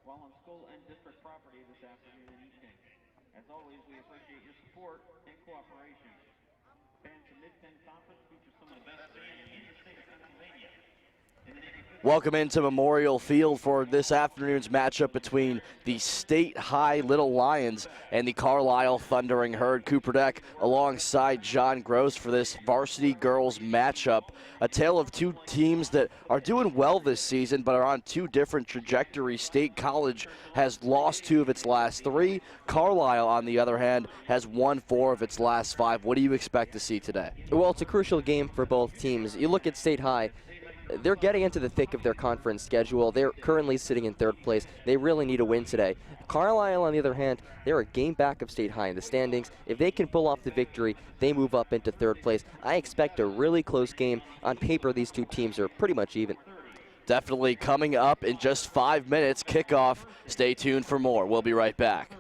while on school and district property this afternoon and evening. As always, we appreciate your support and cooperation. Fans, the Mid-10 Conference features some of the best fans in the state of Pennsylvania. Welcome into Memorial Field for this afternoon's matchup between the State High Little Lions and the Carlisle Thundering Herd. Cooper Deck alongside John Gross for this varsity girls matchup. A tale of two teams that are doing well this season but are on two different trajectories. State College has lost 2 of its last 3. Carlisle, on the other hand, has won 4 of its last 5. What do you expect to see today? Well, it's a crucial game for both teams. You look at State High, they're getting into the thick of their conference schedule. They're currently sitting in 3rd place. They really need a win today. Carlisle, on the other hand, they're a game back of State High in the standings. If they can pull off the victory, they move up into 3rd place. I expect a really close game. On paper, these two teams are pretty much even. Definitely coming up in just 5 minutes. Kickoff. Stay tuned for more. We'll be right back.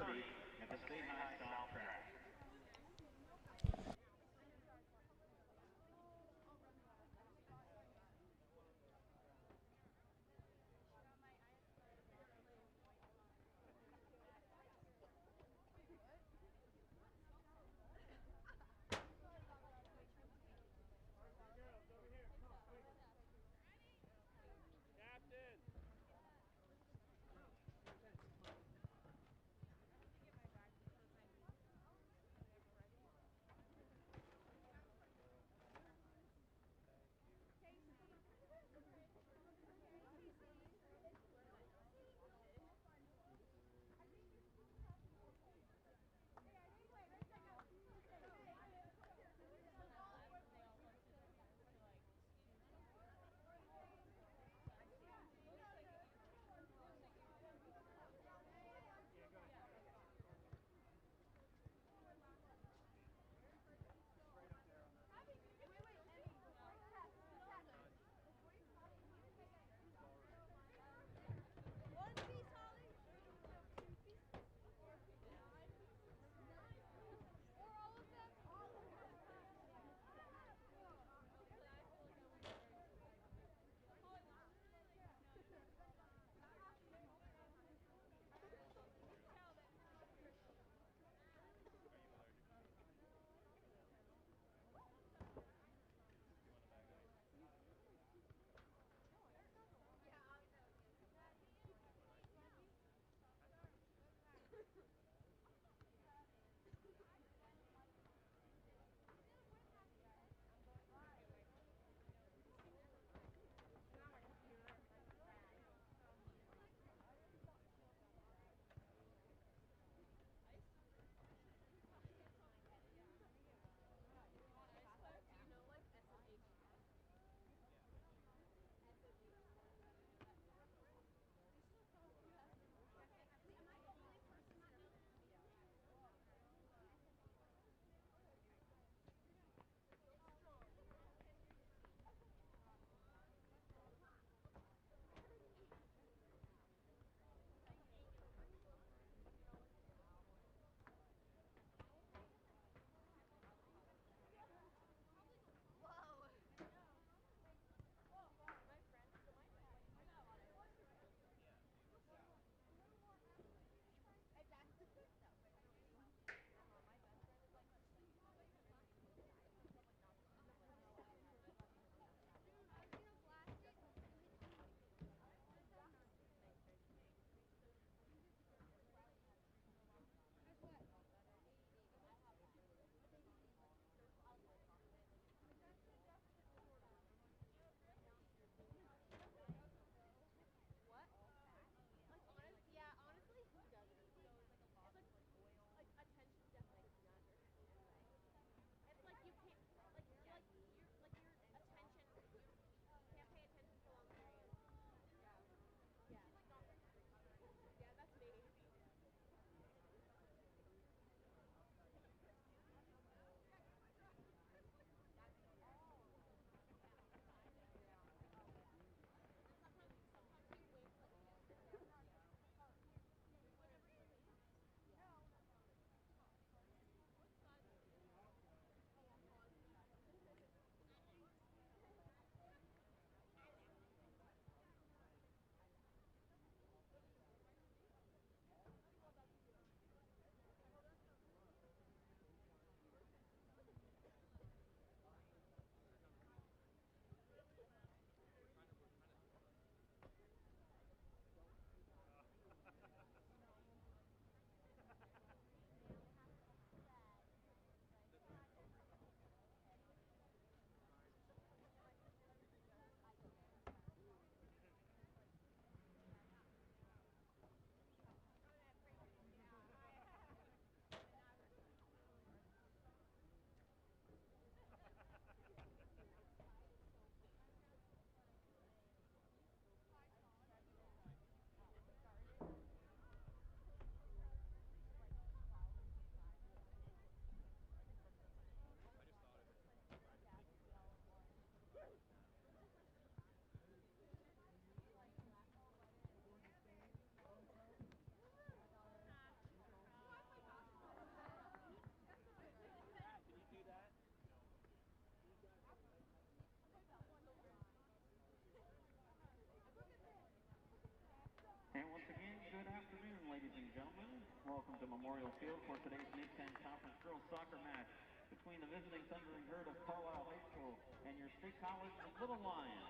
ladies and gentlemen. Welcome to Memorial Field for today's Mid-10 Conference Girls Soccer match between the visiting Thundering Herd of Carlisle High School and your State College Little Lions.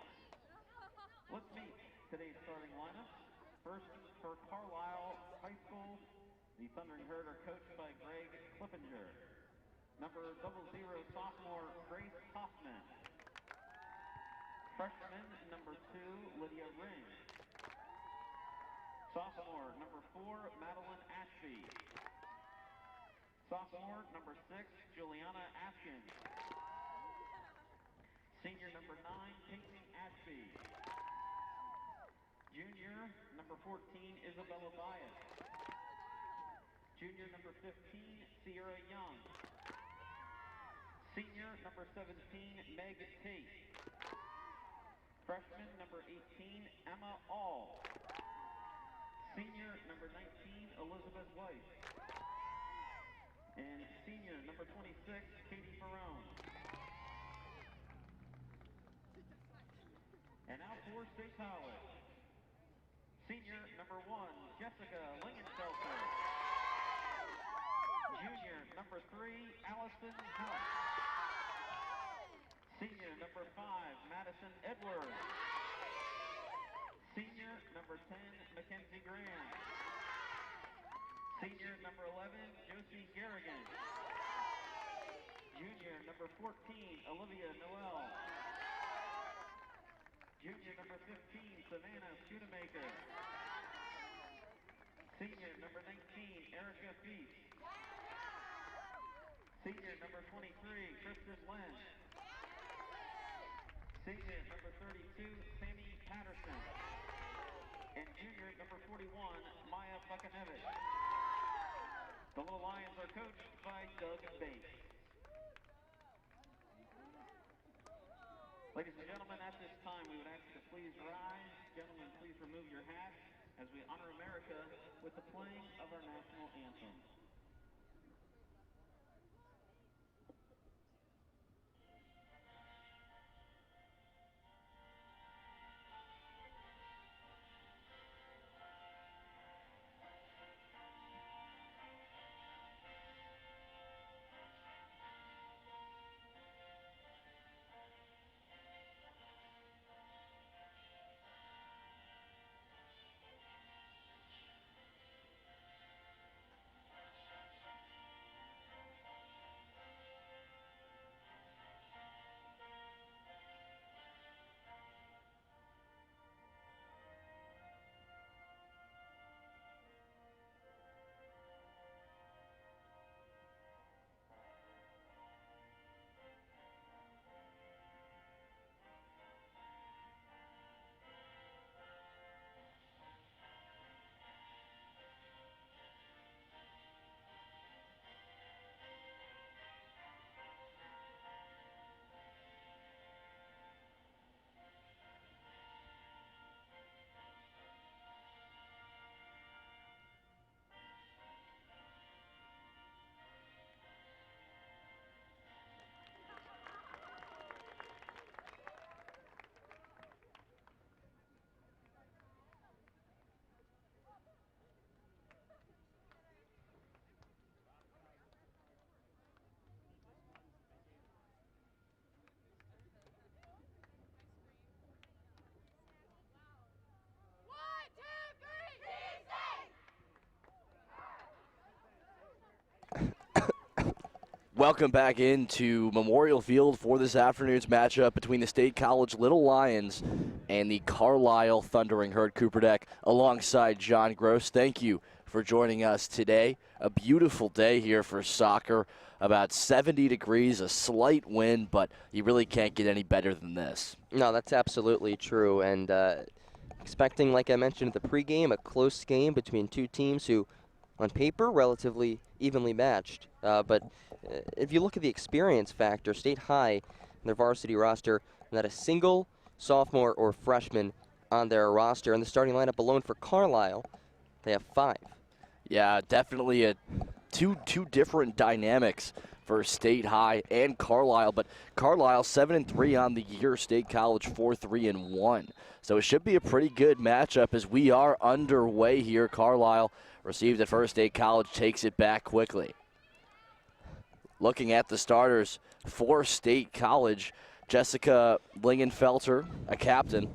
Let's meet today's starting lineup. First, for Carlisle High School, the Thundering Herd are coached by Greg Clippinger. Number 00, sophomore Grace Hoffman. Freshman, number 2, Lydia Ring. Sophomore, number 4, Madeline Ashby. Sophomore, number 6, Juliana Askins. Senior, number 9, Peyton Ashby. Junior, number 14, Isabella Bias. Junior, number 15, Sierra Young. Senior, number 17, Meg Tate. Freshman, number 18, Emma All. Senior, number 19, Elizabeth White. And senior, number 26, Katie Ferrone. And now for State College. Senior, number 1, Jessica Lingenfelter. Junior, number 3, Allison Hunt. Senior, number 5, Madison Edwards. Senior, number 10, Mackenzie Graham. Senior, number 11, Josie Garrigan. Junior, number 14, Olivia Noel. Junior, number 15, Savannah Schoonemaker. Senior, number 19, Erica Feast. Senior, number 23, Kristen Lynn. Senior, number 32, Sammy Patterson. And junior, number 41, Maya Buchanevich. The Little Lions are coached by Doug Bates. Ladies and gentlemen, at this time, we would ask you to please rise. Gentlemen, please remove your hats as we honor America with the playing of our national anthem. Welcome back into Memorial Field for this afternoon's matchup between the State College Little Lions and the Carlisle Thundering Herd. Cooper Deck alongside John Gross. Thank you for joining us today. A beautiful day here for soccer. About 70 degrees, a slight wind, but you really can't get any better than this. No, that's absolutely true. And expecting, like I mentioned at the pregame, a close game between two teams who, on paper, relatively evenly matched. But if you look at the experience factor, State High, their varsity roster, not a single sophomore or freshman on their roster. And the starting lineup alone for Carlisle, they have 5. Yeah, definitely two different dynamics for State High and Carlisle. But Carlisle 7-3 on the year, State College 4-3-1. So it should be a pretty good matchup as we are underway here. Carlisle receives at first, State College takes it back quickly. Looking at the starters for State College, Jessica Lingenfelter, a captain,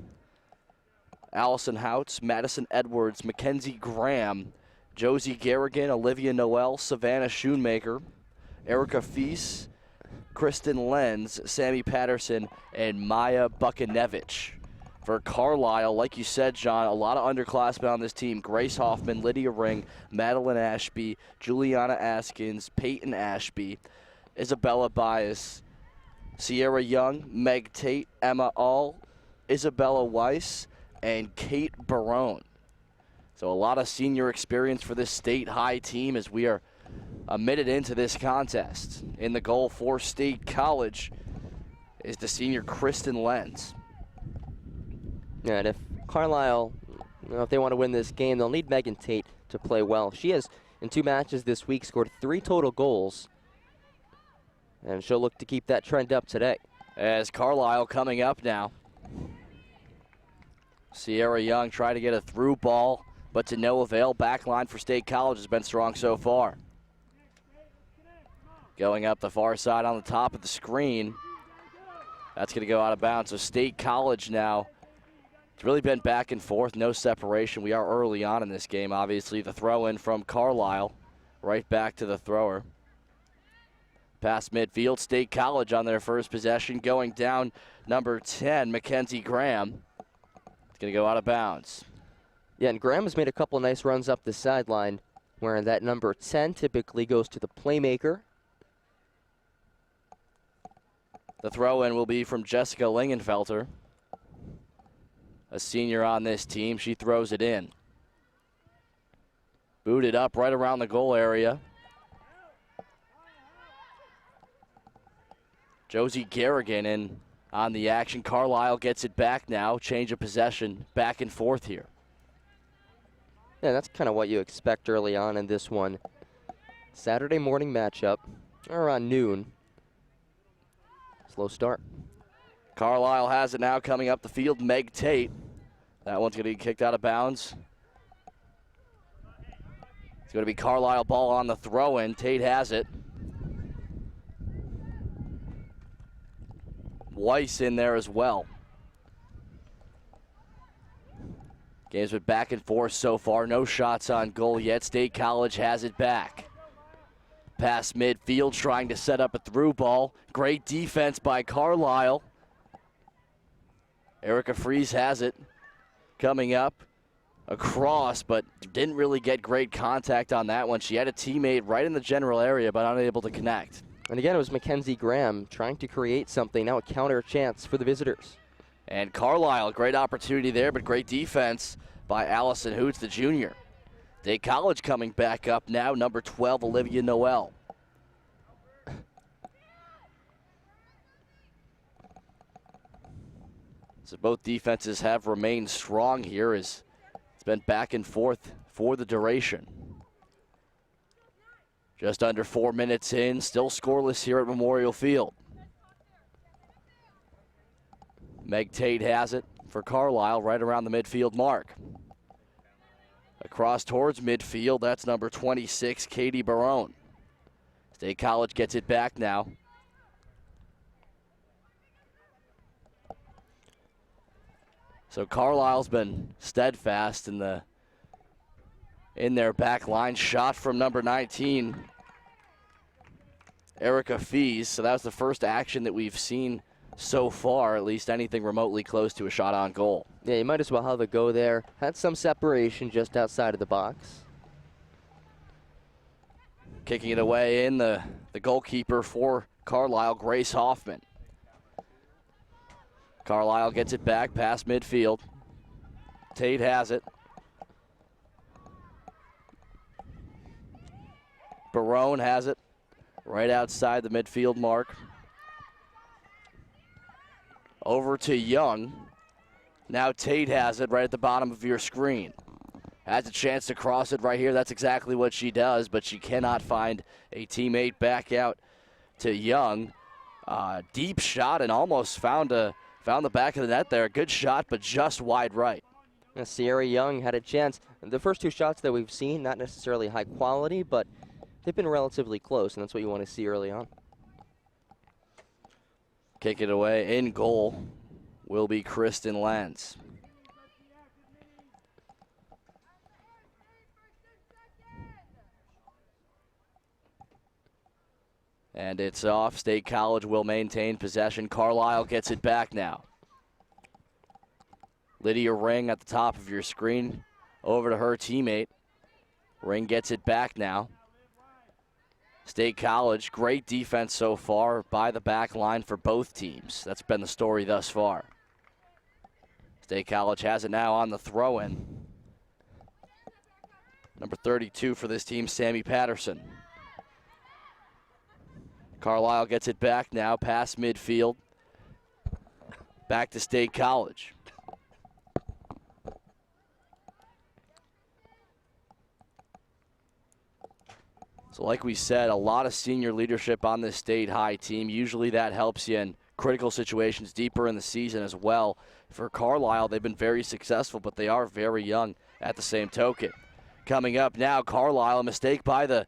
Allison Houts, Madison Edwards, Mackenzie Graham, Josie Garrigan, Olivia Noel, Savannah Schoonmaker, Erica Feast, Kristen Lenz, Sammy Patterson, and Maya Bukanevich. For Carlisle, like you said, John, a lot of underclassmen on this team. Grace Hoffman, Lydia Ring, Madeline Ashby, Juliana Askins, Peyton Ashby, Isabella Bias, Sierra Young, Meg Tate, Emma All, Isabella Weiss, and Kate Barone. So a lot of senior experience for this State High team as we are a minute into this contest. In the goal for State College is the senior Kristen Lenz. Yeah, and if Carlisle, if they want to win this game, they'll need Megan Tate to play well. She has, in 2 matches this week, scored 3 total goals, and she'll look to keep that trend up today. As Carlisle coming up now. Sierra Young trying to get a through ball, but to no avail. Backline for State College has been strong so far. Going up the far side on the top of the screen. That's going to go out of bounds. So State College now, it's really been back and forth, no separation. We are early on in this game, obviously. The throw in from Carlisle, right back to the thrower. Past midfield, State College on their first possession, going down number 10, Mackenzie Graham. It's going to go out of bounds. Yeah, and Graham has made a couple nice runs up the sideline, where that number 10 typically goes to the playmaker. The throw-in will be from Jessica Lingenfelter, a senior on this team. She throws it in. Booted up right around the goal area. Josie Garrigan in on the action. Carlisle gets it back now. Change of possession, back and forth here. Yeah, that's kind of what you expect early on in this one. Saturday morning matchup, around noon. Slow start. Carlisle has it now coming up the field. Meg Tate. That one's going to be kicked out of bounds. It's going to be Carlisle ball on the throw-in. Tate has it. Weiss in there as well. Game's been back and forth so far. No shots on goal yet. State College has it back. Past midfield, trying to set up a through ball. Great defense by Carlisle. Erica Fries has it. Coming up across, but didn't really get great contact on that one. She had a teammate right in the general area, but unable to connect. And again, it was Mackenzie Graham trying to create something. Now a counter chance for the visitors. And Carlisle, great opportunity there, but great defense by Allison Hoots, the junior. State College coming back up now, number 12, Olivia Noel. So both defenses have remained strong here as it's been back and forth for the duration. Just under 4 minutes in, still scoreless here at Memorial Field. Meg Tate has it for Carlisle right around the midfield mark. Across towards midfield, that's number 26, Katie Barone. State College gets it back now. So Carlisle's been steadfast in their back line. Shot from number 19, Erica Fees. So that was the first action that we've seen so far, at least anything remotely close to a shot on goal. Yeah, you might as well have a go there. Had some separation just outside of the box. Kicking it away in the goalkeeper for Carlisle, Grace Hoffman. Carlisle gets it back past midfield. Tate has it. Barone has it right outside the midfield mark. Over to Young. Now Tate has it right at the bottom of your screen. Has a chance to cross it right here. That's exactly what she does, but she cannot find a teammate back out to Young. Deep shot and almost found the back of the net there. Good shot, but just wide right. Sierra Young had a chance. The first two shots that we've seen, not necessarily high quality, but they've been relatively close, and that's what you want to see early on. Kick it away in goal will be Kristen Lenz. And it's off. State College will maintain possession. Carlisle gets it back now. Lydia Ring at the top of your screen. Over to her teammate. Ring gets it back now. State College, great defense so far by the back line for both teams. That's been the story thus far. State College has it now on the throw-in. Number 32 for this team, Sammy Patterson. Carlisle gets it back now, past midfield. Back to State College. So like we said, a lot of senior leadership on this State High team. Usually that helps you in critical situations deeper in the season as well. For Carlisle, they've been very successful, but they are very young at the same token. Coming up now, Carlisle, a mistake by the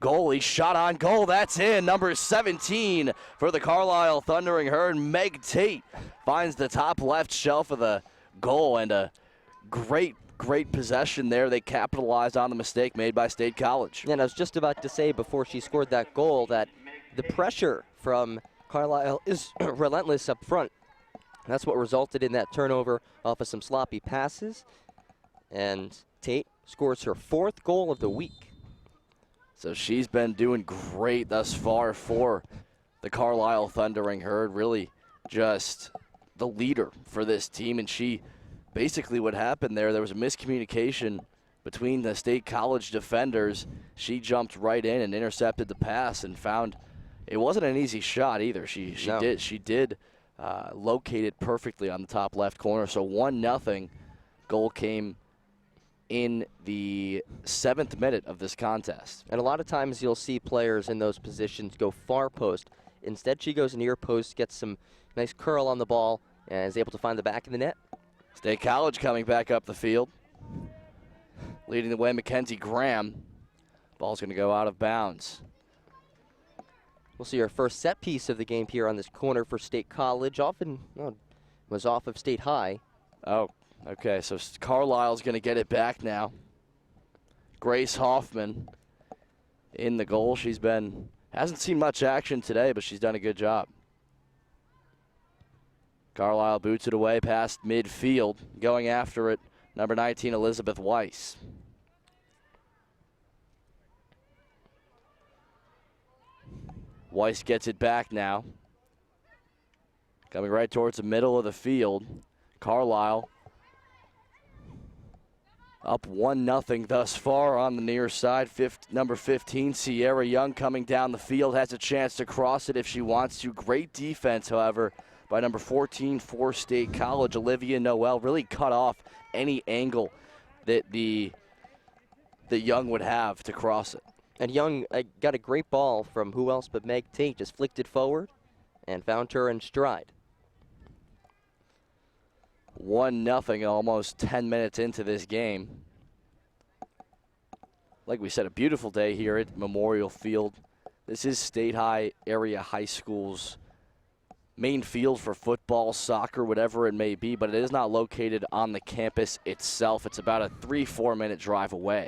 goalie, shot on goal, that's in. Number 17 for the Carlisle Thundering Herd, Meg Tate, finds the top left shelf of the goal, and a great possession there. They capitalized on the mistake made by State College. And I was just about to say before she scored that goal that the pressure from Carlisle is relentless up front. That's what resulted in that turnover off of some sloppy passes. And Tate scores her 4th goal of the week. So she's been doing great thus far for the Carlisle Thundering Herd. Really just the leader for this team. And she basically what happened there was a miscommunication between the State College defenders. She jumped right in and intercepted the pass and found it wasn't an easy shot either. She did locate it perfectly on the top left corner. So 1-0 goal came in the 7th minute of this contest. And a lot of times you'll see players in those positions go far post. Instead, she goes near post, gets some nice curl on the ball, and is able to find the back of the net. State College coming back up the field. Leading the way, Mackenzie Graham. Ball's going to go out of bounds. We'll see our first set piece of the game here on this corner for State College. Was off of State High. Oh, okay, so Carlisle's going to get it back now. Grace Hoffman in the goal. Hasn't seen much action today, but she's done a good job. Carlisle boots it away past midfield. Going after it, number 19, Elizabeth Weiss. Weiss gets it back now. Coming right towards the middle of the field. Carlisle up 1-0 thus far on the near side. Number 15, Sierra Young, coming down the field, has a chance to cross it if she wants to. Great defense, however, by number 14 for State College. Olivia Noel really cut off any angle that Young would have to cross it. And Young got a great ball from who else but Meg Tate, just flicked it forward and found her in stride. 1-0, almost 10 minutes into this game. Like we said, a beautiful day here at Memorial Field. This is State High Area High School's main field for football, soccer, whatever it may be, but it is not located on the campus itself. It's about a 3-4 minute drive away.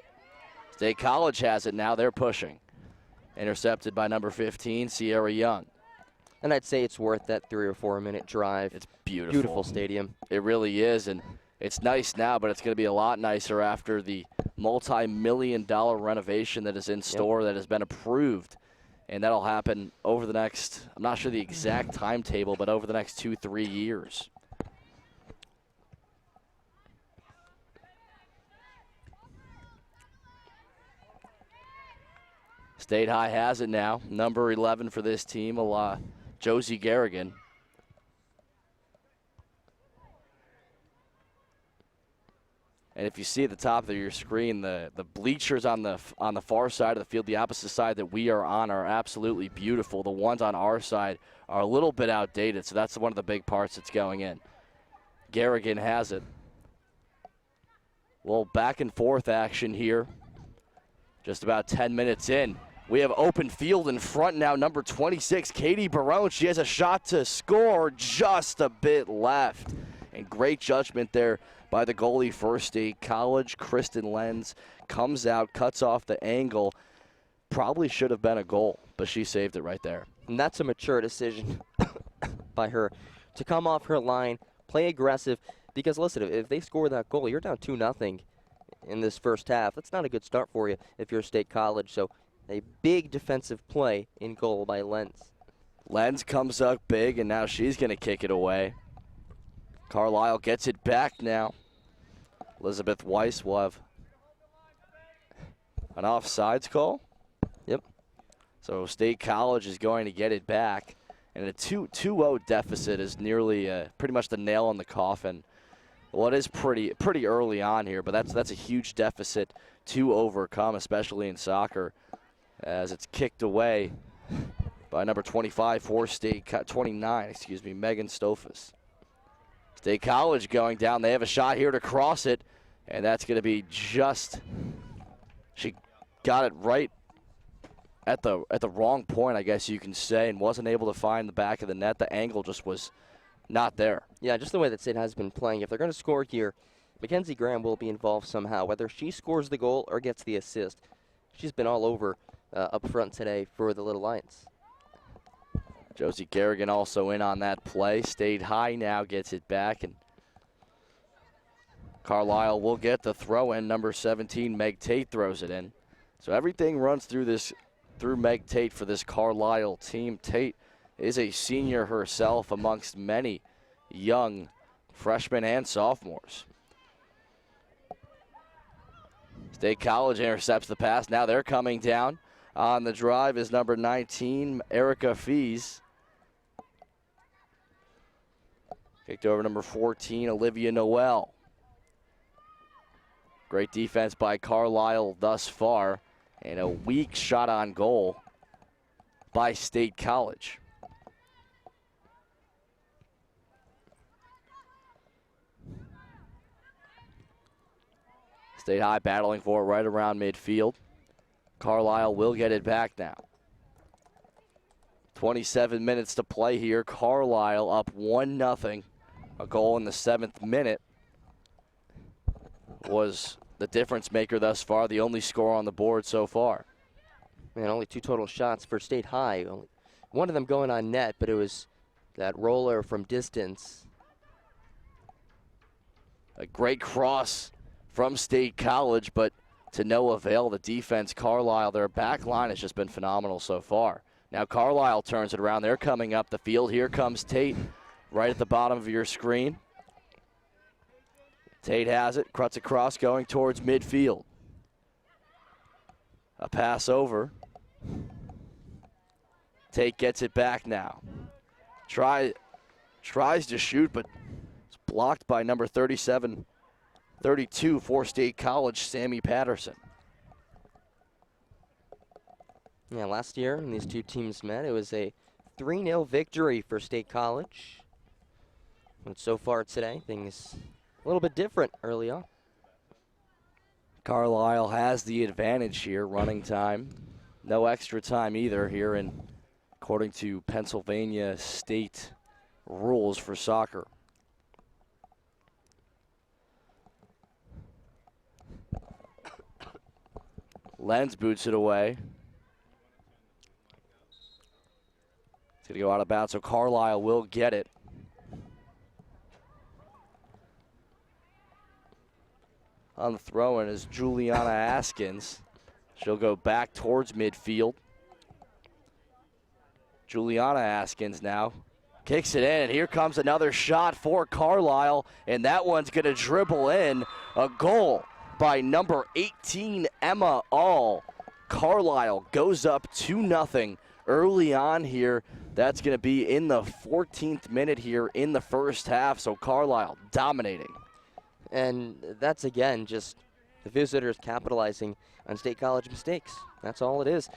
State College has it now. They're pushing. Intercepted by number 15, Sierra Young. And I'd say it's worth that 3 or 4 minute drive. It's beautiful. Beautiful stadium. It really is, and it's nice now, but it's going to be a lot nicer after the multi-million-dollar renovation that is in store that has been approved. And that'll happen over the next, I'm not sure the exact timetable, but over the next 2-3 years. State High has it now. Number 11 for this team, Josie Garrigan. And if you see at the top of your screen, the bleachers on the far side of the field, the opposite side that we are on, are absolutely beautiful. The ones on our side are a little bit outdated, so that's one of the big parts that's going in. Garrigan has it. Well, back and forth action here. Just about 10 minutes in. We have open field in front now, number 26, Katie Barone. She has a shot to score, just a bit left. And great judgment there by the goalie for State College. Kristen Lenz comes out, cuts off the angle. Probably should have been a goal, but she saved it right there. And that's a mature decision by her to come off her line, play aggressive, because listen, if they score that goal, you're down 2-0 in this first half. That's not a good start for you if you're State College. So a big defensive play in goal by Lenz. Lenz comes up big, and now she's going to kick it away. Carlisle gets it back now. Elizabeth Weiss will have an offsides call. Yep. So State College is going to get it back. And a 2-0 deficit is nearly pretty much the nail in the coffin. Well, it is pretty early on here, but that's a huge deficit to overcome, especially in soccer, as it's kicked away by number 25 for State, 29, excuse me, Megan Stofus. State College going down. They have a shot here to cross it, and that's going to be just, she got it right at the wrong point, I guess you can say, and wasn't able to find the back of the net. The angle just was not there. Yeah, just the way that State has been playing. If they're going to score here, Mackenzie Graham will be involved somehow, whether she scores the goal or gets the assist. She's been all over up front today for the Little Lions. Josie Garrigan also in on that play. State High now gets it back, and Carlisle will get the throw in. Number 17, Meg Tate, throws it in. So everything runs through Meg Tate for this Carlisle team. Tate is a senior herself amongst many young freshmen and sophomores. State College intercepts the pass. Now they're coming down. On the drive is number 19, Erica Fees. Kicked over number 14, Olivia Noel. Great defense by Carlisle thus far, and a weak shot on goal by State College. State High battling for it right around midfield. Carlisle will get it back now. 27 minutes to play here. Carlisle up 1-0. A goal in the 7th minute was the difference maker thus far, the only score on the board so far. Man, only 2 total shots for State High. Only one of them going on net, but it was that roller from distance. A great cross from State College, but to no avail. The defense, Carlisle, their back line has just been phenomenal so far. Now Carlisle turns it around. They're coming up the field. Here comes Tate right at the bottom of your screen. Tate has it, cuts across, going towards midfield. A pass over. Tate gets it back now. Tries to shoot, but it's blocked by number 32 for State College, Sammy Patterson. Yeah, last year when these two teams met, it was a 3-0 victory for State College. But so far today, things a little bit different early on. Carlisle has the advantage here, running time. No extra time either here, according to Pennsylvania state rules for soccer. Lenz boots it away. It's going to go out of bounds, so Carlisle will get it. On the throw-in is Juliana Askins. She'll go back towards midfield. Juliana Askins now kicks it in, and here comes another shot for Carlisle, and that one's going to dribble in. A goal by number 18, Emma All. Carlisle goes up 2-0 early on here. That's going to be in the 14th minute here in the first half, so Carlisle dominating. And that's, again, just the visitors capitalizing on State College mistakes. That's all it is.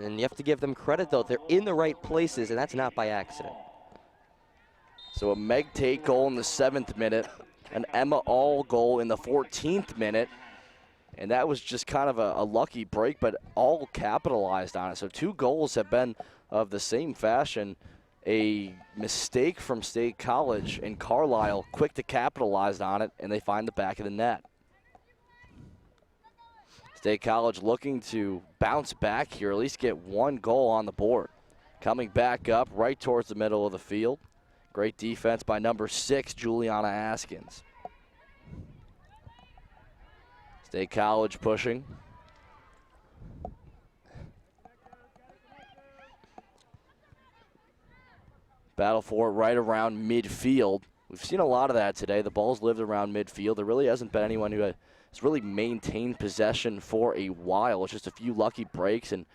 And you have to give them credit, though. They're in the right places, and that's not by accident. So a Meg Tate goal in the 7th minute, an Emma All goal in the 14th minute, and that was just kind of a lucky break, but all capitalized on it. So 2 goals have been of the same fashion. A mistake from State College, and Carlisle quick to capitalize on it, and they find the back of the net. State College looking to bounce back here, at least get 1 goal on the board. Coming back up right towards the middle of the field. Great defense by number 6, Juliana Askins. State College pushing. Battle for it right around midfield. We've seen a lot of that today. The ball's lived around midfield. There really hasn't been anyone who has really maintained possession for a while. It's just a few lucky breaks and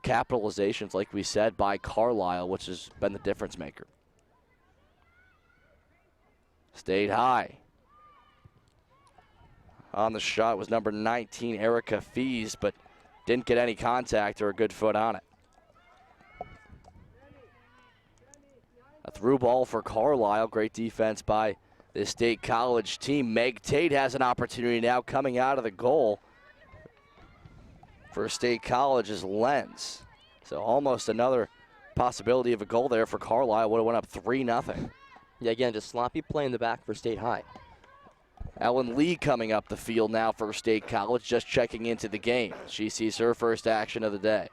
capitalizations, like we said, by Carlisle, which has been the difference maker. State High. On the shot was number 19, Erica Fees, but didn't get any contact or a good foot on it. A through ball for Carlisle. Great defense by the State College team. Meg Tate has an opportunity now coming out of the goal for State College's Lens. So almost another possibility of a goal there for Carlisle. Would have went up 3-0. Yeah, again, just sloppy play in the back for State High. Ellen Lee coming up the field now for State College, just checking into the game. She sees her first action of the day.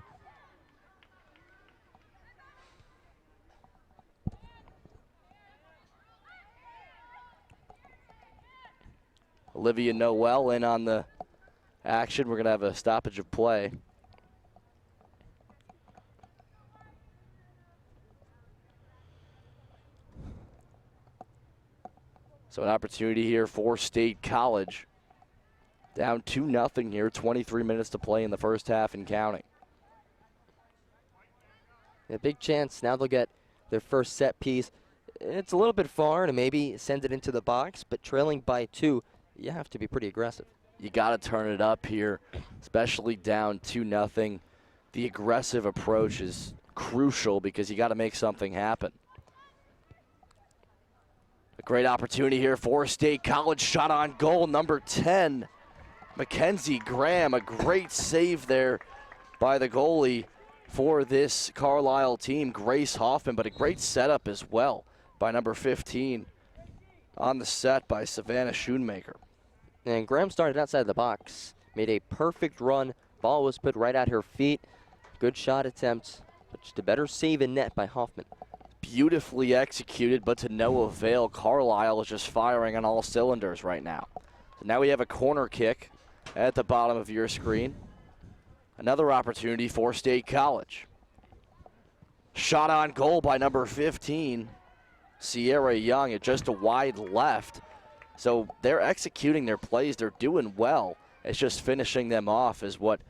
Olivia Noel in on the action. We're going to have a stoppage of play. So an opportunity here for State College. Down 2-0 here, 23 minutes to play in the first half and counting. A big chance. Now they'll get their first set piece. It's a little bit far to maybe send it into the box, but trailing by 2, you have to be pretty aggressive. You got to turn it up here, especially down 2-0. The aggressive approach is crucial because you got to make something happen. A great opportunity here for State College. Shot on goal, number 10, Mackenzie Graham. A great save there by the goalie for this Carlisle team, Grace Hoffman, but a great setup as well by number 15 on the set by Savannah Schoonmaker. And Graham started outside the box, made a perfect run. Ball was put right at her feet. Good shot attempt, but just a better save in net by Hoffman. Beautifully executed, but to no avail. Carlisle is just firing on all cylinders right now. So now we have a corner kick at the bottom of your screen. Another opportunity for State College. Shot on goal by number 15, Sierra Young, at just a wide left. So they're executing their plays. They're doing well. It's just finishing them off is what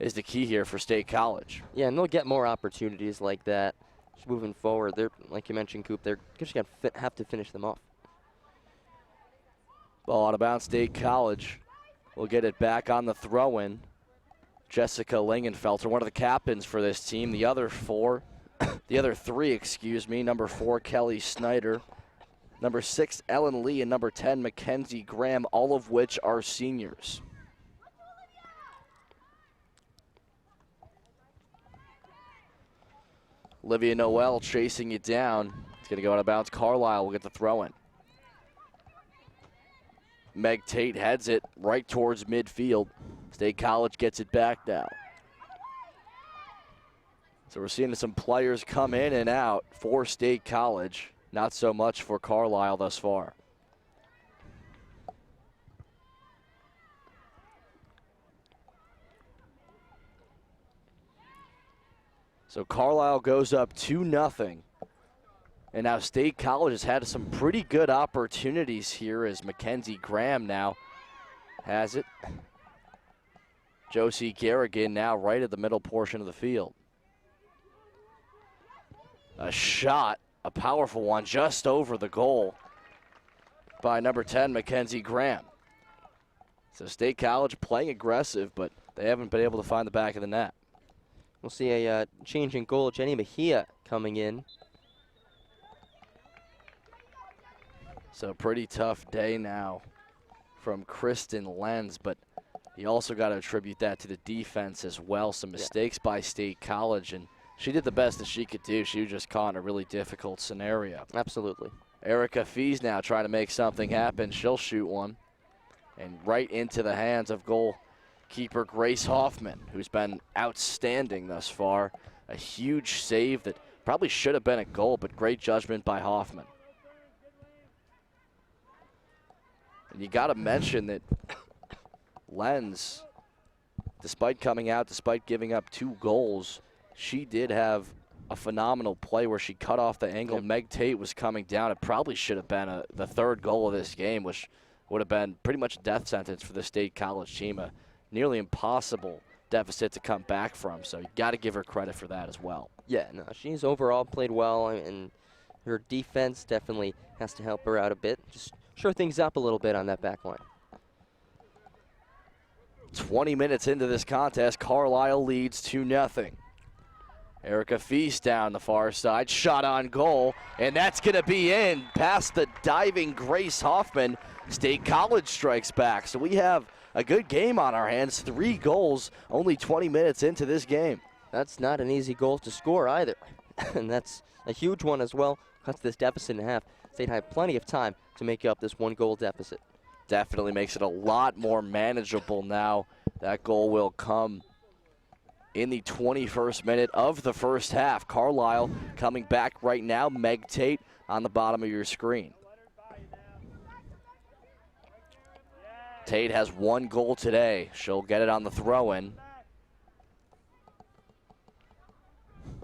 is the key here for State College. Yeah, and they'll get more opportunities like that just moving forward. They're, like you mentioned, Coop, they're just going to have to finish them off. Ball out of bounds, State College will get it back on the throw-in. Jessica Lingenfelter, one of the captains for this team. The other three, number 4, Kelly Snyder. Number 6, Ellen Lee, and number 10, Mackenzie Graham, all of which are seniors. Olivia Noel chasing it down. It's going to go out of bounds. Carlisle will get the throw in. Meg Tate heads it right towards midfield. State College gets it back now. So we're seeing some players come in and out for State College. Not so much for Carlisle thus far. So Carlisle goes up 2-0. And now State College has had some pretty good opportunities here as Mackenzie Graham now has it. Josie Garrigan now right at the middle portion of the field. A shot, a powerful one, just over the goal. by number 10, Mackenzie Graham. So State College playing aggressive, but they haven't been able to find the back of the net. We'll see a change in goal. Jenny Mejia coming in. So pretty tough day now from Kristen Lenz, but you also got to attribute that to the defense as well. Some mistakes by State College, and she did the best that she could do. She was just caught in a really difficult scenario. Absolutely. Erica Fees now trying to make something happen. She'll shoot one. And right into the hands of goalkeeper Grace Hoffman, who's been outstanding thus far. A huge save that probably should have been a goal, but great judgment by Hoffman. And you got to mention that Lenz, despite coming out, despite giving up 2 goals, she did have a phenomenal play where she cut off the angle. Yep. Meg Tate was coming down. It probably should have been the 3rd goal of this game, which would have been pretty much a death sentence for the State College team. A nearly impossible deficit to come back from. So you got to give her credit for that as well. Yeah, no, she's overall played well, and her defense definitely has to help her out a bit. Just shore things up a little bit on that back line. 20 minutes into this contest, Carlisle leads 2-0. Erica Feast down the far side, shot on goal, and that's going to be in past the diving Grace Hoffman. State College strikes back, so we have a good game on our hands. 3 goals, only 20 minutes into this game. That's not an easy goal to score either, and that's a huge one as well. Cuts this deficit in half. State had plenty of time to make up this 1-goal deficit. Definitely makes it a lot more manageable now. That goal will come in the 21st minute of the first half. Carlisle coming back right now. Meg Tate on the bottom of your screen. Tate has 1 goal today. She'll get it on the throw-in.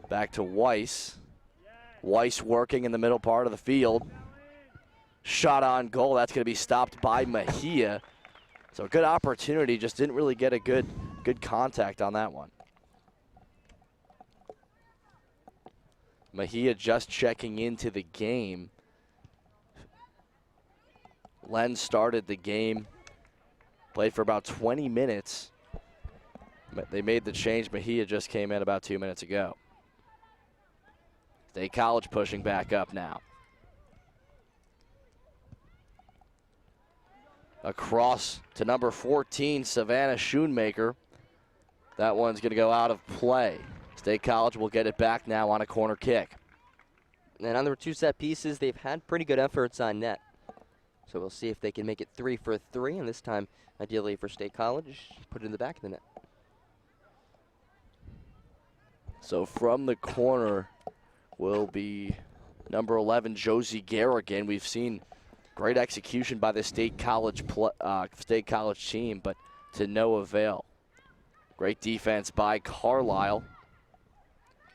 Back to Weiss. Weiss working in the middle part of the field. Shot on goal. That's going to be stopped by Mejia. So a good opportunity, just didn't really get a good contact on that one. Mejia just checking into the game. Len started the game, played for about 20 minutes. They made the change. Mejia just came in about 2 minutes ago. State College pushing back up now. Across to number 14, Savannah Schoonmaker. That one's going to go out of play. State College will get it back now on a corner kick. And on their 2 set pieces, they've had pretty good efforts on net. So we'll see if they can make it 3 for 3, and this time, ideally for State College, put it in the back of the net. So from the corner will be number 11, Josie Garrigan. We've seen great execution by the State College team, but to no avail. Great defense by Carlisle.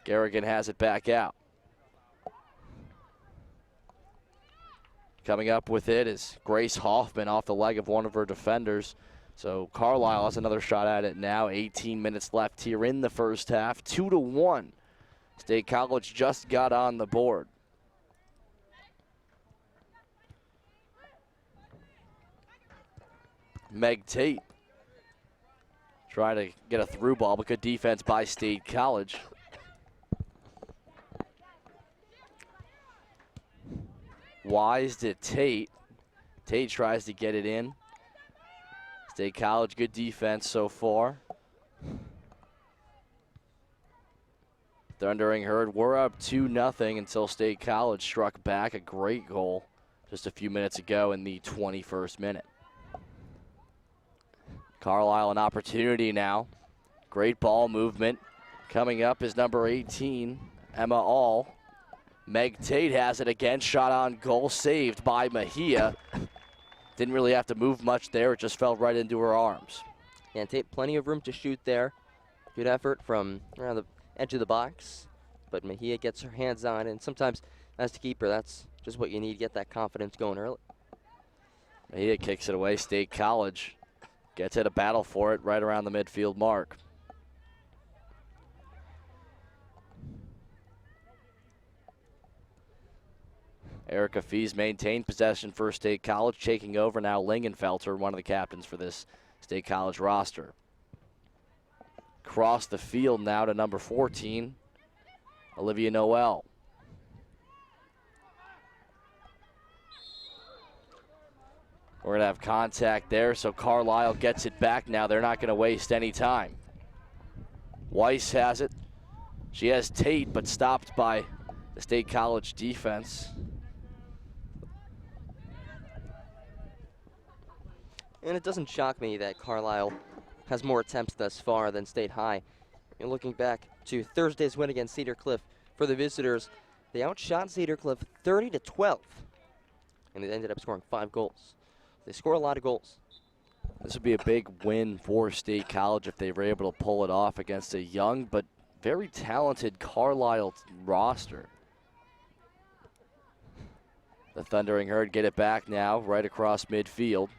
Garrigan has it back out. Coming up with it is Grace Hoffman off the leg of one of her defenders. So Carlisle has another shot at it now. 18 minutes left here in the first half. 2-1. State College just got on the board. Meg Tate trying to get a through ball, but good defense by State College. Wise to Tate. Tate tries to get it in. State College, good defense so far. Thundering Herd, we're up 2-0 until State College struck back a great goal just a few minutes ago in the 21st minute. Carlisle an opportunity now. Great ball movement. Coming up is number 18, Emma All. Meg Tate has it again. Shot on goal, saved by Mejia. Didn't really have to move much there. It just fell right into her arms. And Tate, plenty of room to shoot there. Good effort from around the edge of the box. But Mejia gets her hands on it, and sometimes as the keeper, that's just what you need to get that confidence going early. Mejia kicks it away. State College gets at a battle for it right around the midfield mark. Erica Fees maintained possession for State College, taking over now Lingenfelter, one of the captains for this State College roster. Across the field now to number 14, Olivia Noel. We're going to have contact there, so Carlisle gets it back now. They're not going to waste any time. Weiss has it. She has Tate, but stopped by the State College defense. And it doesn't shock me that Carlisle has more attempts thus far than State High. And looking back to Thursday's win against Cedar Cliff for the visitors, they outshot Cedar Cliff 30-12, and they ended up scoring 5 goals. They score a lot of goals. This would be a big win for State College if they were able to pull it off against a young but very talented Carlisle roster. The Thundering Herd get it back now, right across midfield.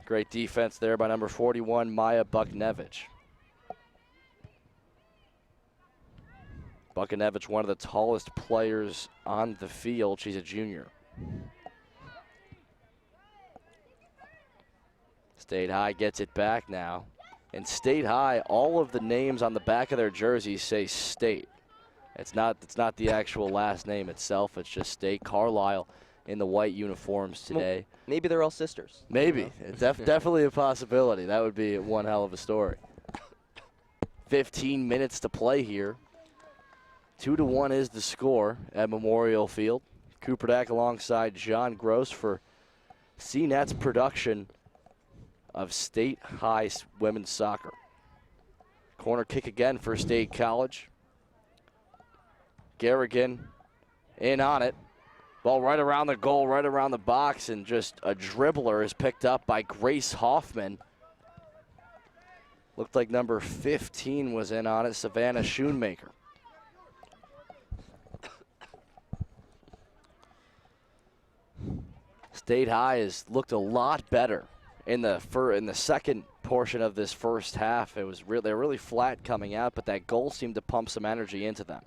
Great defense there by number 41, Maya Buknevich. Buknevich, one of the tallest players on the field. She's a junior. State High gets it back now. And State High, all of the names on the back of their jerseys say State. It's not the actual last name itself. It's just State. Carlisle in the white uniforms today. Well, maybe they're all sisters. Maybe. It's definitely a possibility. That would be one hell of a story. 15 minutes to play here. 2-1 is the score at Memorial Field. Cooper Deck alongside John Gross for CNET's production of State High women's soccer. Corner kick again for State College. Garrigan in on it. Ball right around the goal, right around the box, and just a dribbler is picked up by Grace Hoffman. Looked like number 15 was in on it, Savannah Schoonmaker. State High has looked a lot better in the second portion of this first half. They're really flat coming out, but that goal seemed to pump some energy into them.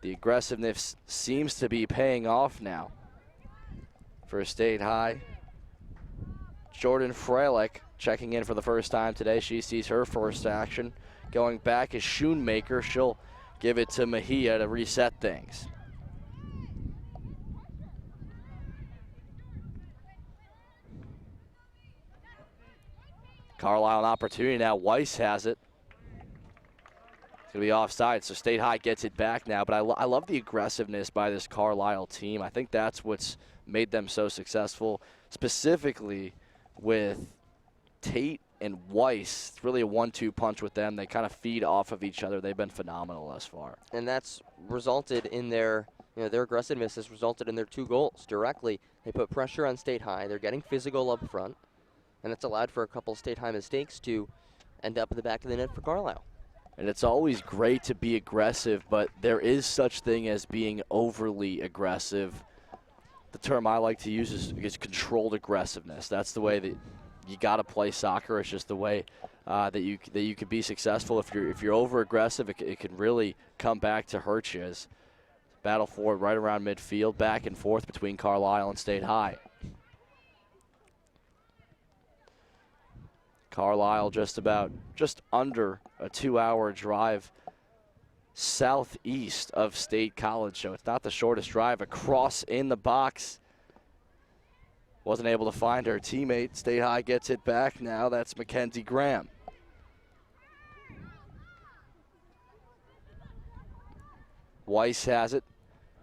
The aggressiveness seems to be paying off now for State High. Jordan Freilich checking in for the first time today. She sees her first action. Going back is Schoonmaker. She'll give it to Mejia to reset things. Carlisle an opportunity now. Weiss has it. It's going to be offside, so State High gets it back now. But I love the aggressiveness by this Carlisle team. I think that's what's made them so successful, specifically with Tate and Weiss. It's really a 1-2 punch with them. They kind of feed off of each other. They've been phenomenal thus far. And that's resulted in their aggressiveness has resulted in their 2 goals directly. They put pressure on State High. They're getting physical up front, and it's allowed for a couple State High mistakes to end up in the back of the net for Carlisle. And it's always great to be aggressive, but there is such thing as being overly aggressive. The term I like to use is controlled aggressiveness. That's the way that you got to play soccer. It's just the way that you can be successful. If you're over aggressive, it can really come back to hurt you. As battle forward right around midfield, back and forth between Carlisle and State High. Carlisle just under a 2-hour drive southeast of State College, so it's not the shortest drive. Across in the box. Wasn't able to find her teammate. State High gets it back now. That's Mackenzie Graham. Weiss has it,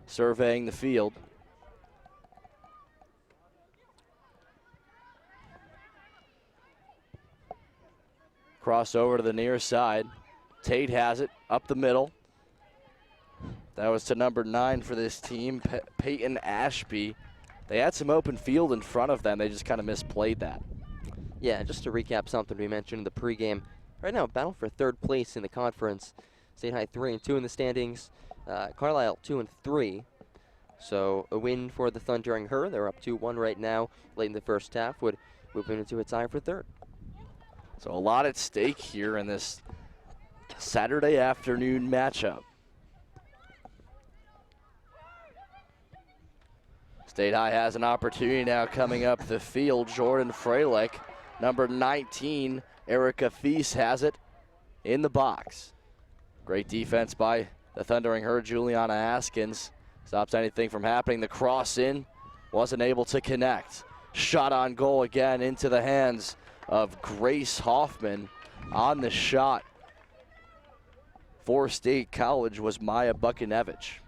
surveying the field. Cross over to the near side. Tate has it up the middle. That was to number 9 for this team, Peyton Ashby. They had some open field in front of them. They just kind of misplayed that. Yeah, just to recap something we mentioned in the pregame. Right now, battle for 3rd place in the conference. State High 3-2 in the standings. Carlisle 2-3. So a win for the Thundering Herd. They're up 2-1 right now. Late in the first half would move into a tie for 3rd. So a lot at stake here in this Saturday afternoon matchup. State High has an opportunity now coming up the field. Jordan Freilich, number 19, Erica Feast has it in the box. Great defense by the Thundering Herd. Juliana Askins stops anything from happening. The cross in, wasn't able to connect. Shot on goal again into the hands of Grace Hoffman. On the shot for State College was Maya Bukinevich.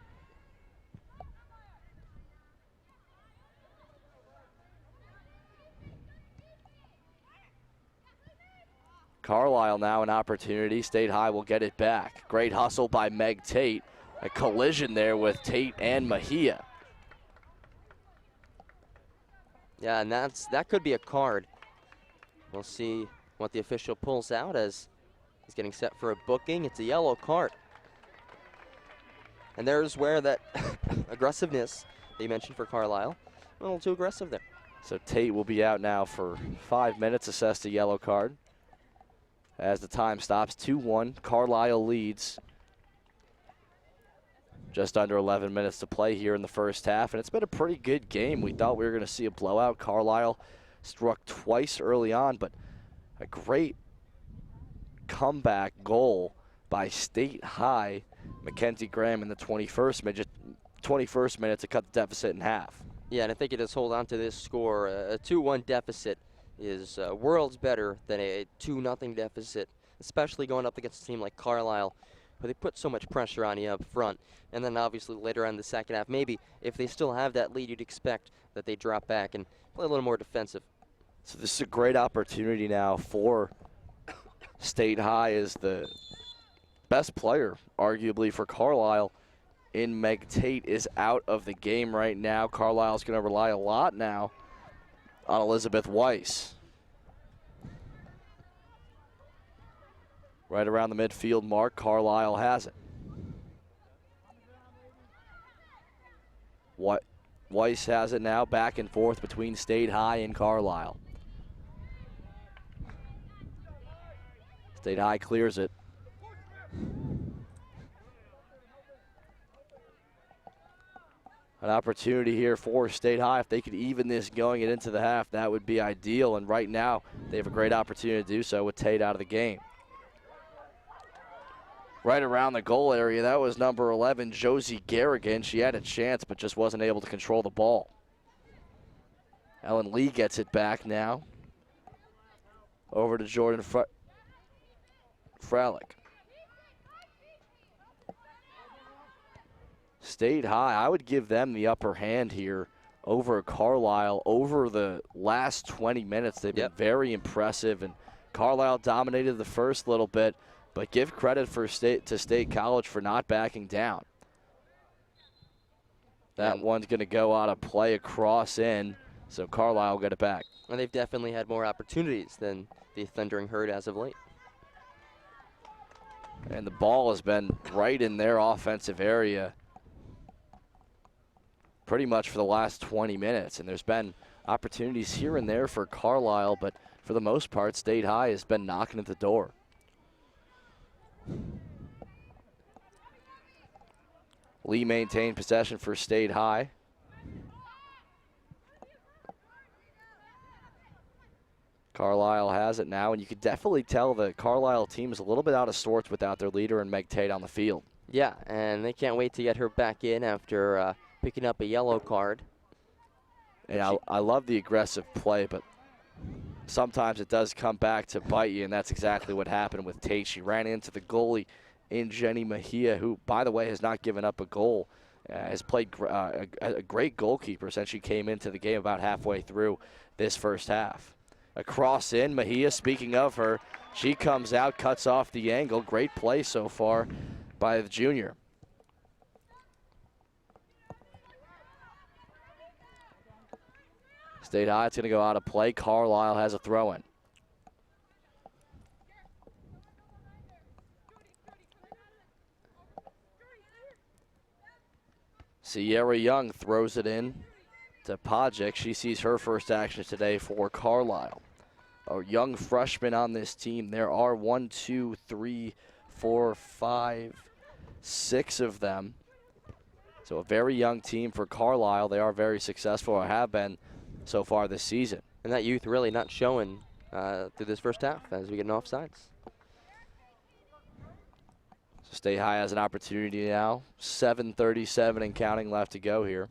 Carlisle now an opportunity. State High will get it back. Great hustle by Meg Tate. A collision there with Tate and Mejia. Yeah, and that could be a card. We'll see what the official pulls out as he's getting set for a booking. It's a yellow card. And there's where that aggressiveness that you mentioned for Carlisle, a little too aggressive there. So Tate will be out now for 5 minutes, assessed a yellow card. As the time stops, 2-1, Carlisle leads. Just under 11 minutes to play here in the first half, and it's been a pretty good game. We thought we were going to see a blowout. Carlisle struck twice early on, but a great comeback goal by State High. Mackenzie Graham in the 21st minute to cut the deficit in half. Yeah, and I think it just hold on to this score. A 2-1 deficit is worlds better than a 2-0 deficit, especially going up against a team like Carlisle, where they put so much pressure on you up front. And then obviously later on in the second half, maybe if they still have that lead, you'd expect that they drop back and play a little more defensive. So this is a great opportunity now for State High, as the best player, arguably, for Carlisle in Meg Tate is out of the game right now. Carlisle's going to rely a lot now on Elizabeth Weiss. Right around the midfield mark, Carlisle has it. Weiss has it now, back and forth between State High and Carlisle. State High clears it. An opportunity here for State High. If they could even this going it into the half, that would be ideal. And right now, they have a great opportunity to do so with Tate out of the game. Right around the goal area, that was number 11, Josie Garrigan. She had a chance, but just wasn't able to control the ball. Ellen Lee gets it back now. Over to Jordan Fralick. State High, I would give them the upper hand here over Carlisle. Over the last 20 minutes, they've been very impressive, and Carlisle dominated the first little bit, but give credit to State College for not backing down. That one's going to go out of play across in, so Carlisle will get it back. And they've definitely had more opportunities than the Thundering Herd as of late. And the ball has been right in their offensive area pretty much for the last 20 minutes. And there's been opportunities here and there for Carlisle, but for the most part, State High has been knocking at the door. Lee maintained possession for State High. Carlisle has it now, and you could definitely tell the Carlisle team is a little bit out of sorts without their leader and Meg Tate on the field. Yeah, and they can't wait to get her back in after picking up a yellow card. And I love the aggressive play, but sometimes it does come back to bite you, and that's exactly what happened with Tate. She ran into the goalie in Jenny Mejia, who, by the way, has not given up a goal. Has played a great goalkeeper since she came into the game about halfway through this first half. A cross in, Mejia, speaking of her, she comes out, cuts off the angle. Great play so far by the junior. State High, it's going to go out of play. Carlisle has a throw-in. Sierra Young throws it in to Pajic. She sees her first action today for Carlisle. A young freshman on this team. There are 1, 2, 3, 4, 5, 6 of them. So a very young team for Carlisle. They are very successful, or have been so far this season. And that youth really not showing through this first half as we get an offsides. So State High has an opportunity now. 7:37 and counting left to go here.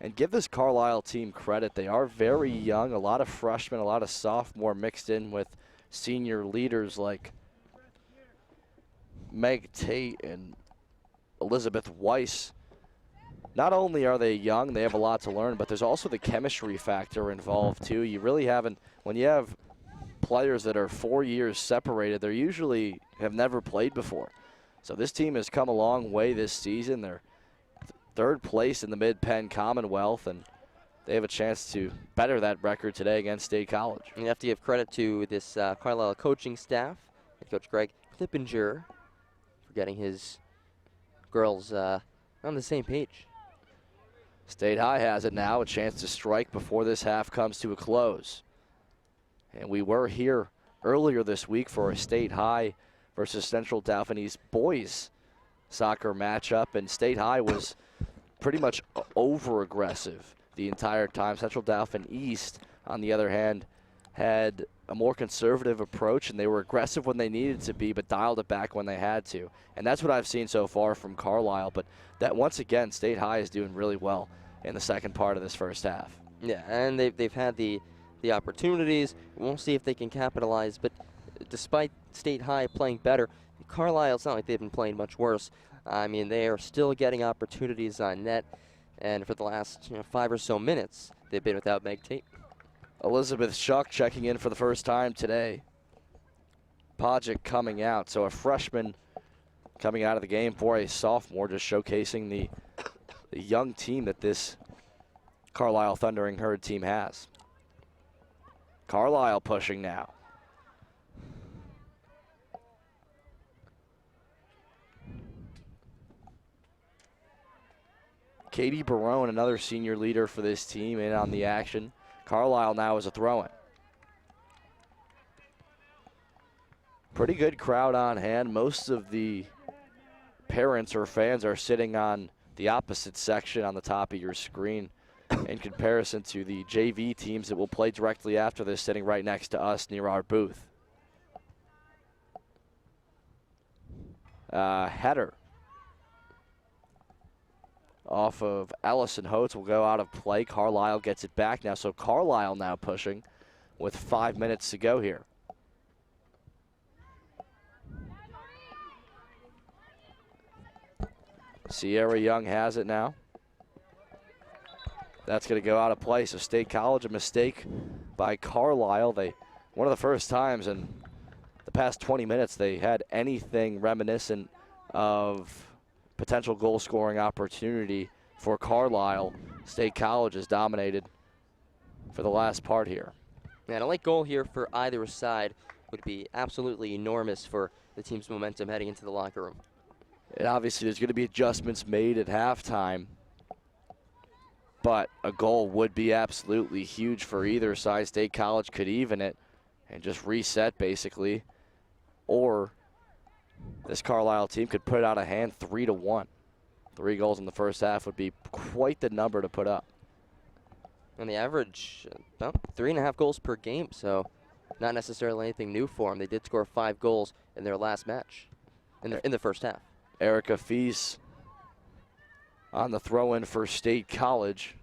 And give this Carlisle team credit. They are very young. A lot of freshmen, a lot of sophomore mixed in with senior leaders like Meg Tate and Elizabeth Weiss. Not only are they young, they have a lot to learn, but there's also the chemistry factor involved too. You really haven't, when you have players that are 4 years separated, they usually have never played before. So this team has come a long way this season. They're third place in the Mid-Penn Commonwealth, and they have a chance to better that record today against State College. And you have to give credit to this Carlisle coaching staff, head coach Greg Clippinger, for getting his girls on the same page. State High has it now, a chance to strike before this half comes to a close. And we were here earlier this week for a State High versus Central Dauphin East boys soccer matchup, and State High was pretty much over-aggressive the entire time. Central Dauphin East, on the other hand, had a more conservative approach, and they were aggressive when they needed to be, but dialed it back when they had to. And that's what I've seen so far from Carlisle, but that once again, State High is doing really well in the second part of this first half. Yeah, and they've had the opportunities. We'll see if they can capitalize, but despite State High playing better, Carlisle, it's not like they've been playing much worse. I mean, they are still getting opportunities on net, and for the last 5 or so minutes, they've been without Meg Tate. Elizabeth Schuck checking in for the first time today. Podgick coming out, so a freshman coming out of the game for a sophomore, just showcasing the young team that this Carlisle Thundering Herd team has. Carlisle pushing now. Katie Barone, another senior leader for this team, in on the action. Carlisle now is a throw-in. Pretty good crowd on hand. Most of the parents or fans are sitting on the opposite section on the top of your screen in comparison to the JV teams that will play directly after this, sitting right next to us near our booth. Header off of Allison Holtz will go out of play. Carlisle gets it back now, so Carlisle now pushing with 5 minutes to go here. Sierra Young has it now. That's going to go out of play, so State College, a mistake by Carlisle. One of the first times in the past 20 minutes they had anything reminiscent of potential goal scoring opportunity for Carlisle. State College has dominated for the last part here. And a late goal here for either side would be absolutely enormous for the team's momentum heading into the locker room. And obviously there's going to be adjustments made at halftime, but a goal would be absolutely huge for either side. State College could even it and just reset basically, or this Carlisle team could put out a hand 3-1. 3 goals in the first half would be quite the number to put up. On the average, about 3.5 goals per game, so not necessarily anything new for them. They did score 5 goals in their last match in the first half. Erica Fees on the throw-in for State College.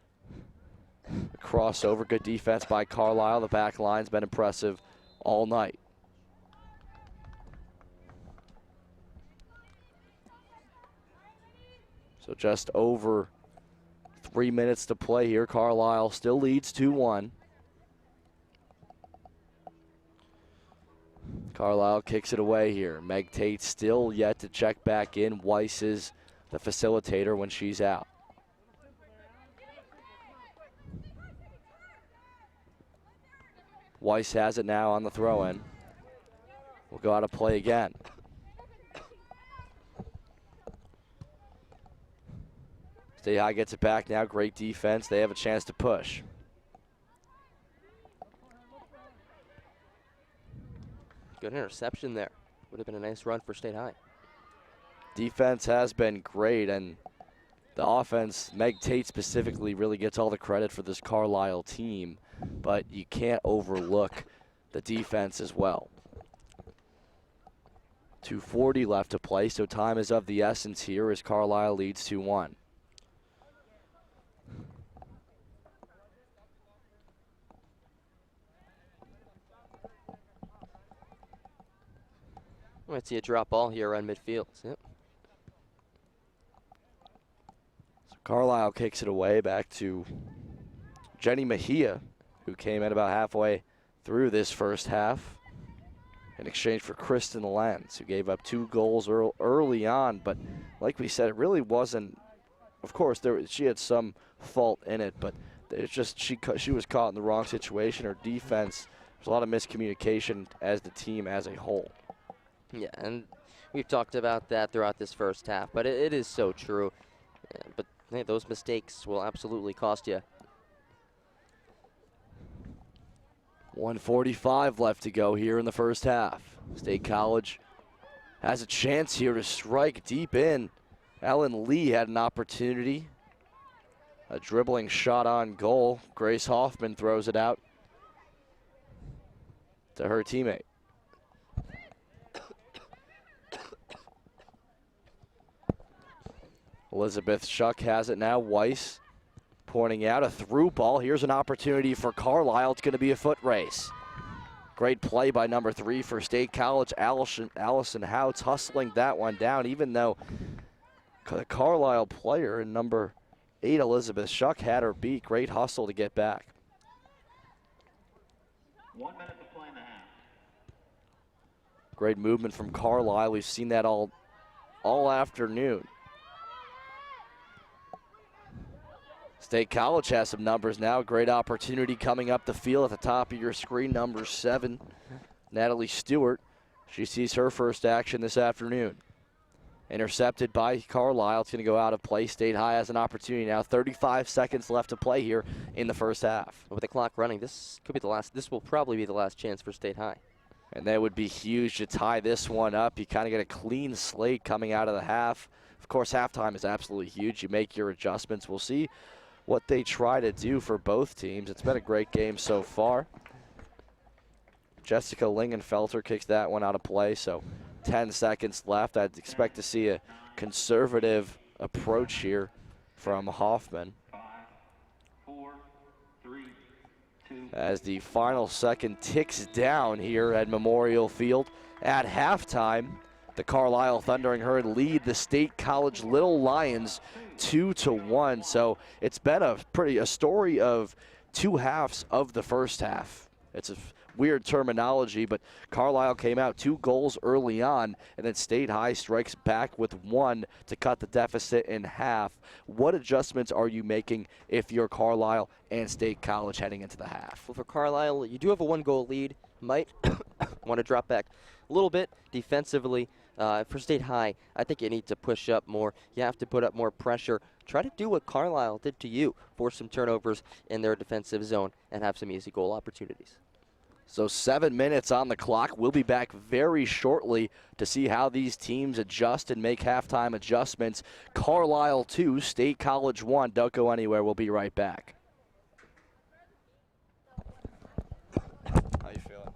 Crossover, good defense by Carlisle. The back line's been impressive all night. So just over 3 minutes to play here. Carlisle still leads 2-1. Carlisle kicks it away here. Meg Tate still yet to check back in. Weiss is the facilitator when she's out. Weiss has it now on the throw-in. Will go out of play again. State High gets it back now. Great defense. They have a chance to push. Good interception there. Would have been a nice run for State High. Defense has been great, and the offense, Meg Tate specifically, really gets all the credit for this Carlisle team, but you can't overlook the defense as well. 2:40 left to play, so time is of the essence here as Carlisle leads 2-1. Might see a drop ball here around midfield. Yep. So Carlisle kicks it away back to Jenny Mejia, who came in about halfway through this first half in exchange for Kristen Lenz, who gave up 2 goals early on. But like we said, it really wasn't, of course, she had some fault in it, but it's just she was caught in the wrong situation. Her defense, there's a lot of miscommunication as the team as a whole. Yeah, and we've talked about that throughout this first half, but it is so true. But hey, those mistakes will absolutely cost you. 1:45 left to go here in the first half. State College has a chance here to strike deep in. Ellen Lee had an opportunity. A dribbling shot on goal. Grace Hoffman throws it out to her teammate. Elizabeth Shuck has it now. Weiss pointing out a through ball. Here's an opportunity for Carlisle. It's going to be a foot race. Great play by number 3 for State College. Allison Houts hustling that one down, even though the Carlisle player in number 8, Elizabeth Shuck, had her beat. Great hustle to get back. 1 minute to play in the half. Great movement from Carlisle. We've seen that all afternoon. State College has some numbers now. Great opportunity coming up the field at the top of your screen. Number 7, Natalie Stewart. She sees her first action this afternoon. Intercepted by Carlisle. It's going to go out of play. State High has an opportunity now. 35 seconds left to play here in the first half. With the clock running, this could be the last. This will probably be the last chance for State High. And that would be huge to tie this one up. You kind of get a clean slate coming out of the half. Of course, halftime is absolutely huge. You make your adjustments. We'll see what they try to do for both teams. It's been a great game so far. Jessica Lingenfelter kicks that one out of play, so 10 seconds left. I'd expect to see a conservative approach here from Hoffman. 5, 4, 3, 2. As the final second ticks down here at Memorial Field. At halftime, the Carlisle Thundering Herd lead the State College Little Lions 2-1. So it's been a story of 2 halves of the first half. It's a weird terminology, but Carlisle came out 2 goals early on, and then State High strikes back with 1 to cut the deficit in half. What adjustments are you making if you're Carlisle and State College heading into the half? Well, for Carlisle, you do have a 1-goal lead. Might want to drop back a little bit defensively. For State High, I think you need to push up more. You have to put up more pressure. Try to do what Carlisle did to you, force some turnovers in their defensive zone, and have some easy goal opportunities. So 7 minutes on the clock. We'll be back very shortly to see how these teams adjust and make halftime adjustments. Carlisle 2, State College 1. Don't go anywhere. We'll be right back. How you feeling?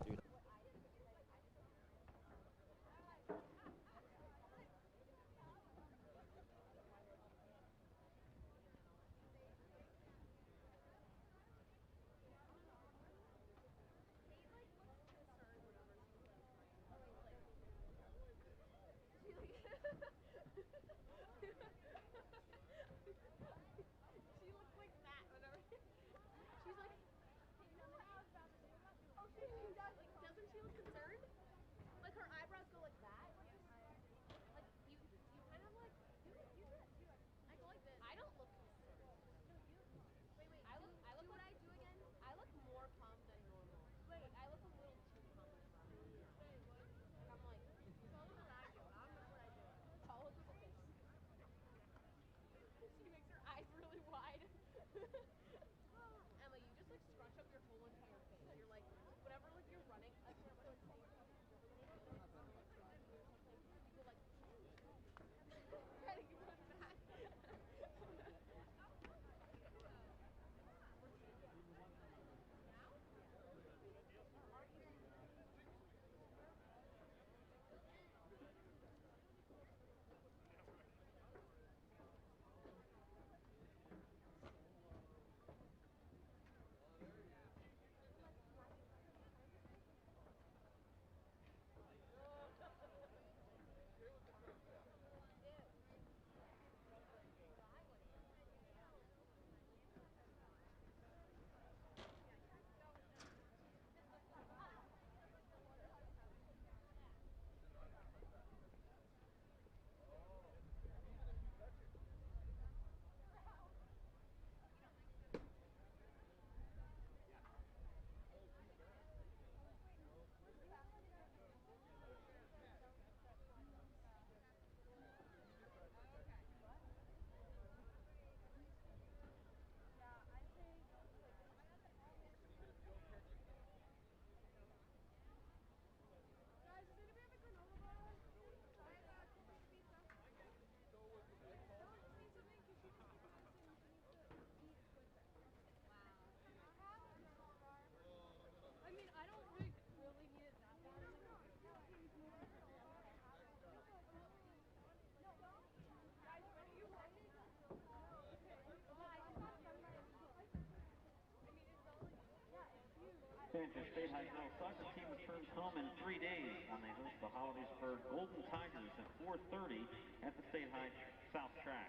Kansas State High girls soccer team returns home in 3 days when they host the Hollidaysburg Golden Tigers at 4:30 at the State High South Track.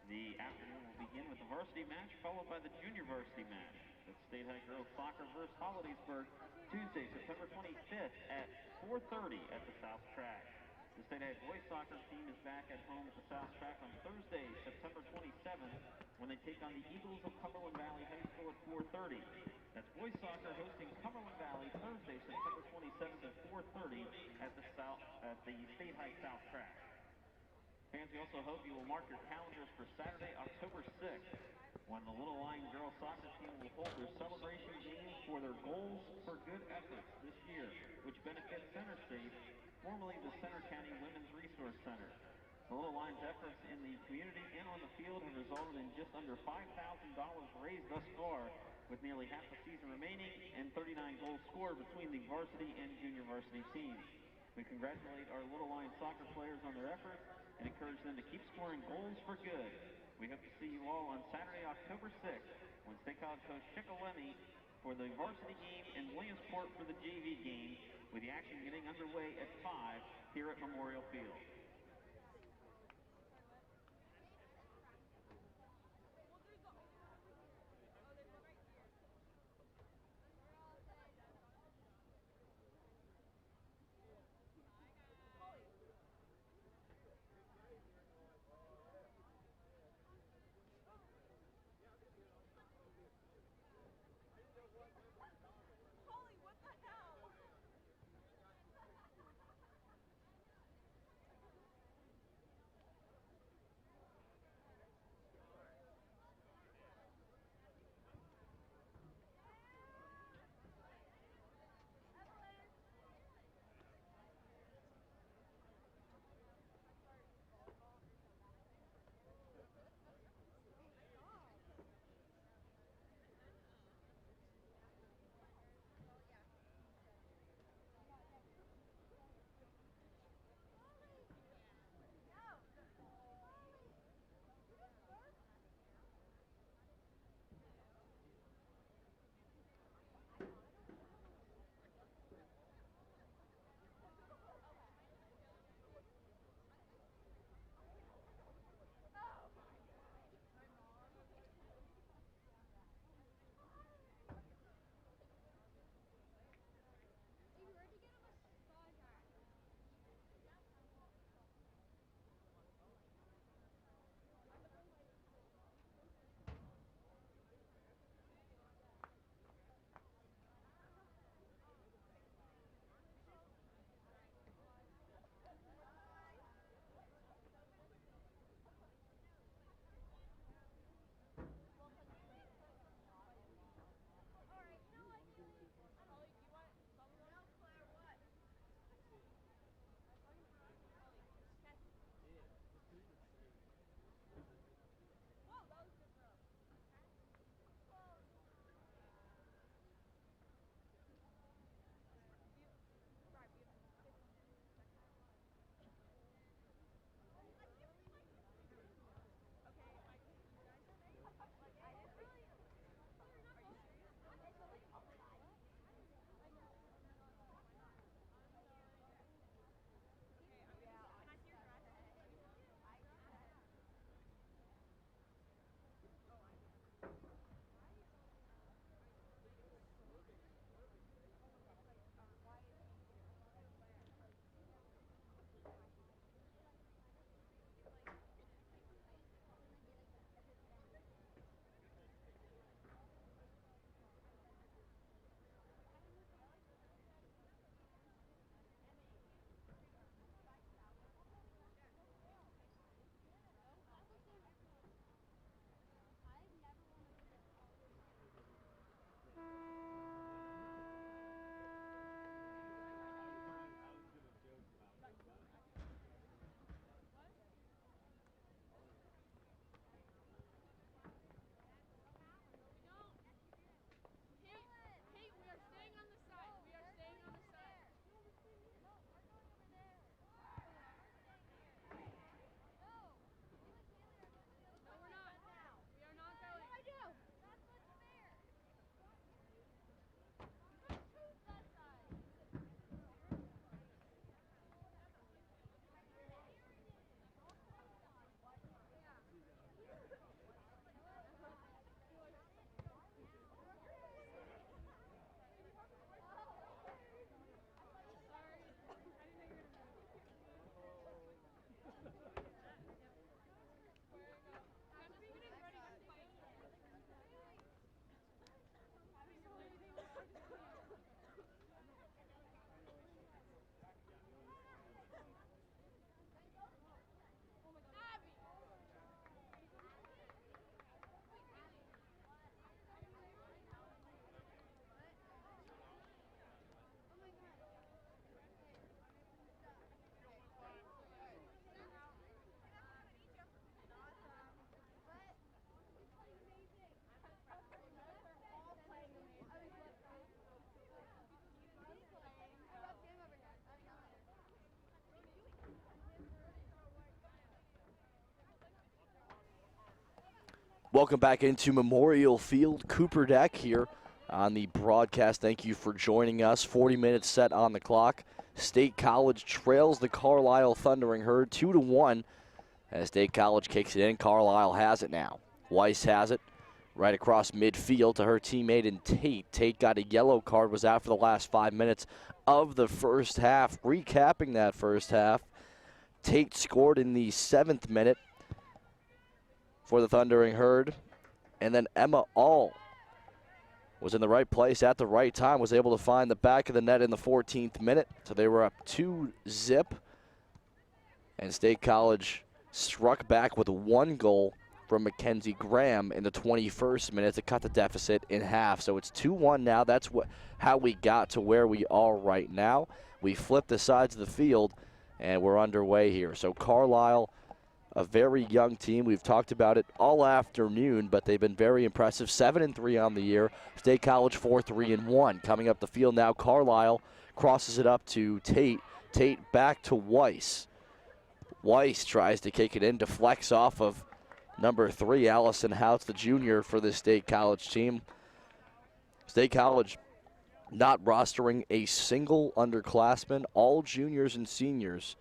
The afternoon will begin with the varsity match, followed by the junior varsity match. That's State High girls soccer versus Hollidaysburg, Tuesday, September 25th at 4:30 at the South Track. The State High boys soccer team is back at home at the South Track on Thursday, September 27th, when they take on the Eagles of Cumberland Valley High School at 4:30. That's boys soccer hosting Cumberland Valley Thursday, September 27th at 4:30 at the State High South Track. Fans, we also hope you will mark your calendars for Saturday, October 6th, when the Little Lion girls soccer team will hold their celebration game for their Goals for Good efforts this year, which benefits Center State, formerly the Center County Women's Resource Center. The Little Lions' efforts in the community and on the field have resulted in just under $5,000 raised thus far, with nearly half the season remaining and 39 goals scored between the varsity and junior varsity teams. We congratulate our Little Lions soccer players on their efforts and encourage them to keep scoring goals for good. We hope to see you all on Saturday, October 6th, when State College hosts Chickalemi for the varsity game and Williamsport for the JV game, with the action getting underway at 5 here at Memorial Field. Welcome back into Memorial Field. Cooper Deck here on the broadcast. Thank you for joining us. 40 minutes set on the clock. State College trails the Carlisle Thundering Herd 2-1 as State College kicks it in. Carlisle has it now. Weiss has it right across midfield to her teammate in Tate. Tate got a yellow card, was out for the last 5 minutes of the first half. Recapping that first half, Tate scored in the 7th minute for the Thundering Herd, and then Emma All was in the right place at the right time, was able to find the back of the net in the 14th minute, so they were up 2-0, and State College struck back with 1 goal from Mackenzie Graham in the 21st minute to cut the deficit in half. So it's 2-1 now. That's how we got to where we are right now. We flipped the sides of the field, and we're underway here. So Carlisle, a very young team. We've talked about it all afternoon, but they've been very impressive. 7-3 on the year. State College 4-3-1. Coming up the field now, Carlisle crosses it up to Tate. Tate back to Weiss. Weiss tries to kick it in, deflects off of number 3, Allison Houts, the junior for the State College team. State College not rostering a single underclassman, all juniors and seniors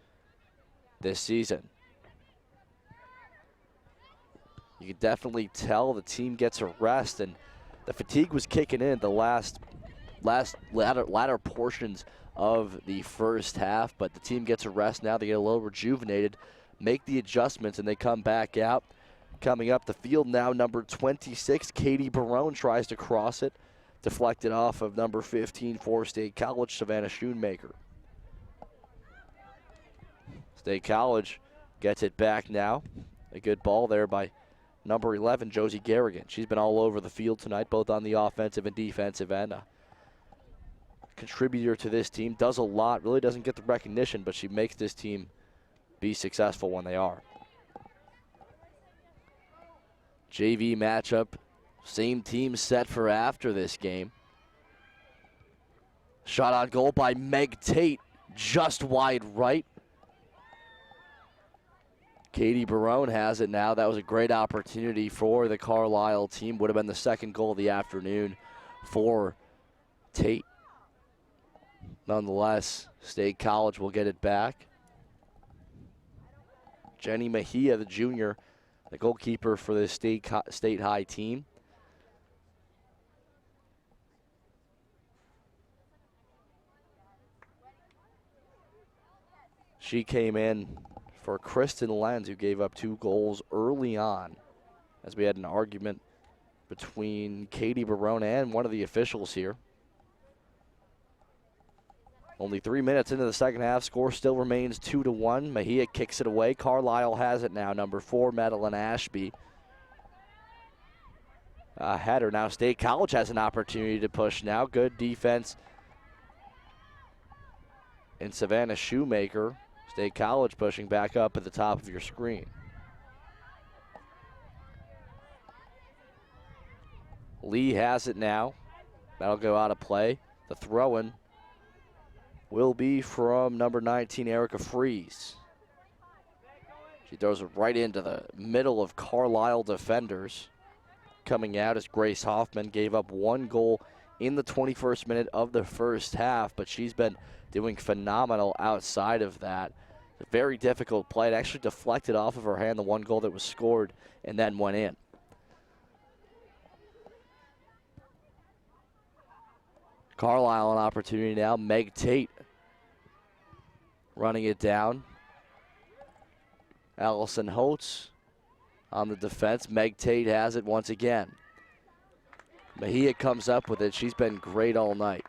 this season. You can definitely tell the team gets a rest, and the fatigue was kicking in the latter portions of the first half, but the team gets a rest now. They get a little rejuvenated, make the adjustments, and they come back out. Coming up the field now, number 26, Katie Barone tries to cross it, deflected off of number 15 for State College, Savannah Schoonmaker. State College gets it back now. A good ball there by number 11, Josie Garrigan. She's been all over the field tonight, both on the offensive and defensive end. A contributor to this team, does a lot, really doesn't get the recognition, but she makes this team be successful when they are. JV matchup, same team set for after this game. Shot on goal by Meg Tate, just wide right. Katie Barone has it now. That was a great opportunity for the Carlisle team. Would have been the second goal of the afternoon for Tate. Nonetheless, State College will get it back. Jenny Mejia, the junior, the goalkeeper for the State High team. She came in for Kristen Lenz, who gave up 2 goals early on, as we had an argument between Katie Barone and one of the officials here. Only 3 minutes into the second half, score still remains 2-1. Mejia kicks it away. Carlisle has it now, number 4, Madeline Ashby. Header now. State College has an opportunity to push now. Good defense in Savannah Shoemaker. State College pushing back up at the top of your screen. Lee has it now. That'll go out of play. The throw-in will be from number 19, Erica Fries. She throws it right into the middle of Carlisle defenders. Coming out as Grace Hoffman gave up 1 goal in the 21st minute of the first half, but she's been doing phenomenal outside of that. A very difficult play. It actually deflected off of her hand, the 1 goal that was scored, and then went in. Carlisle an opportunity now. Meg Tate running it down. Allison Holtz on the defense. Meg Tate has it once again. Mejia comes up with it. She's been great all night.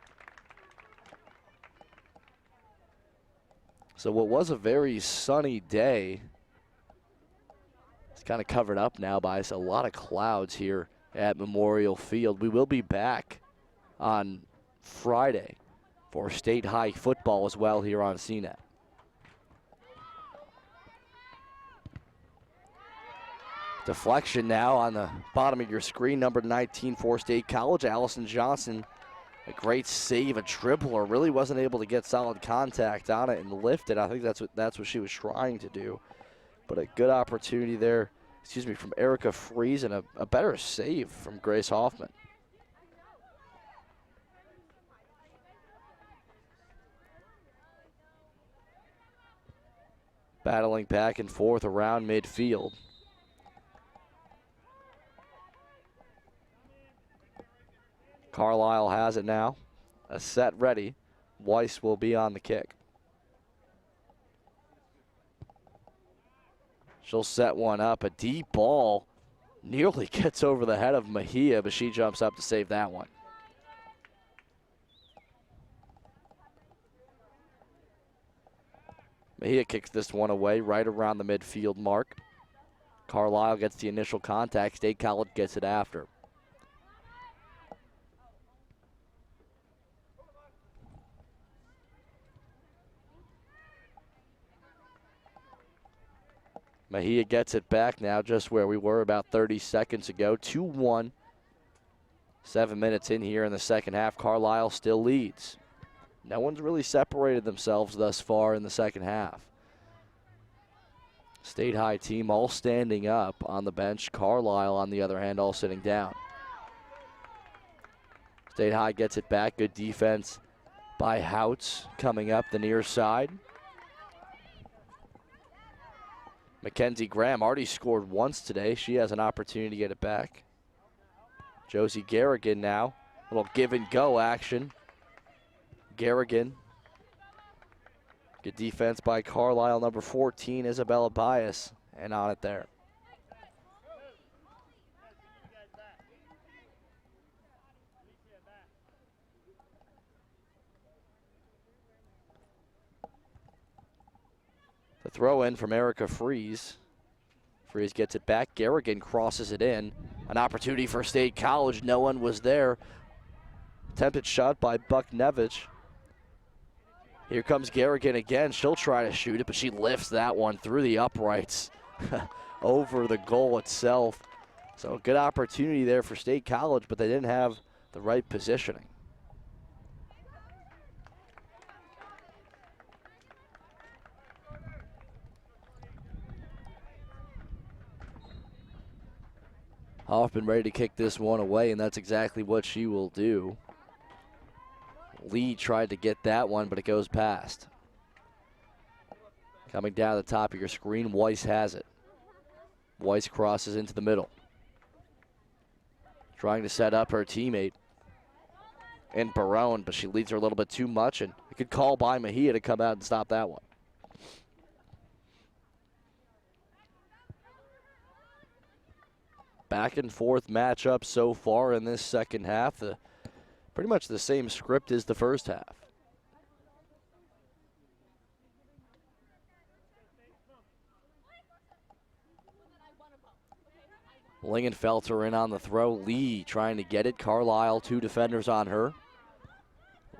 So what was a very sunny day, it's kind of covered up now by a lot of clouds here at Memorial Field. We will be back on Friday for State High football as well here on CNET. Deflection now on the bottom of your screen, number 19 for State College, Allison Johnson. A great save, a dribbler, really wasn't able to get solid contact on it and lift it. I think that's what she was trying to do. But a good opportunity there from Erica Fries, and a better save from Grace Hoffman. Battling back and forth around midfield. Carlisle has it now. A set ready. Weiss will be on the kick. She'll set one up. A deep ball nearly gets over the head of Mejia, but she jumps up to save that one. Mejia kicks this one away right around the midfield mark. Carlisle gets the initial contact. State College gets it after. Mejia gets it back now, just where we were about 30 seconds ago. 2-1. 7 minutes in here in the second half. Carlisle still leads. No one's really separated themselves thus far in the second half. State High team all standing up on the bench. Carlisle, on the other hand, all sitting down. State High gets it back. Good defense by Houts coming up the near side. Mackenzie Graham already scored once today. She has an opportunity to get it back. Josie Garrigan now. A little give and go action. Garrigan. Good defense by Carlisle, number 14, Isabella Bias, and on it there. The throw in from Erica Fries. Fries gets it back. Garrigan crosses it in. An opportunity for State College. No one was there. Attempted shot by Bucknevich. Here comes Garrigan again. She'll try to shoot it, but she lifts that one through the uprights over the goal itself. So a good opportunity there for State College, but they didn't have the right positioning. Hoffman ready to kick this one away, and that's exactly what she will do. Lee tried to get that one, but it goes past. Coming down the top of your screen, Weiss has it. Weiss crosses into the middle. Trying to set up her teammate in Barone, but she leads her a little bit too much, and a good call by Mejia to come out and stop that one. Back and forth matchup so far in this second half. Pretty much the same script as the first half. Lingenfelter in on the throw. Lee trying to get it. Carlisle, two defenders on her.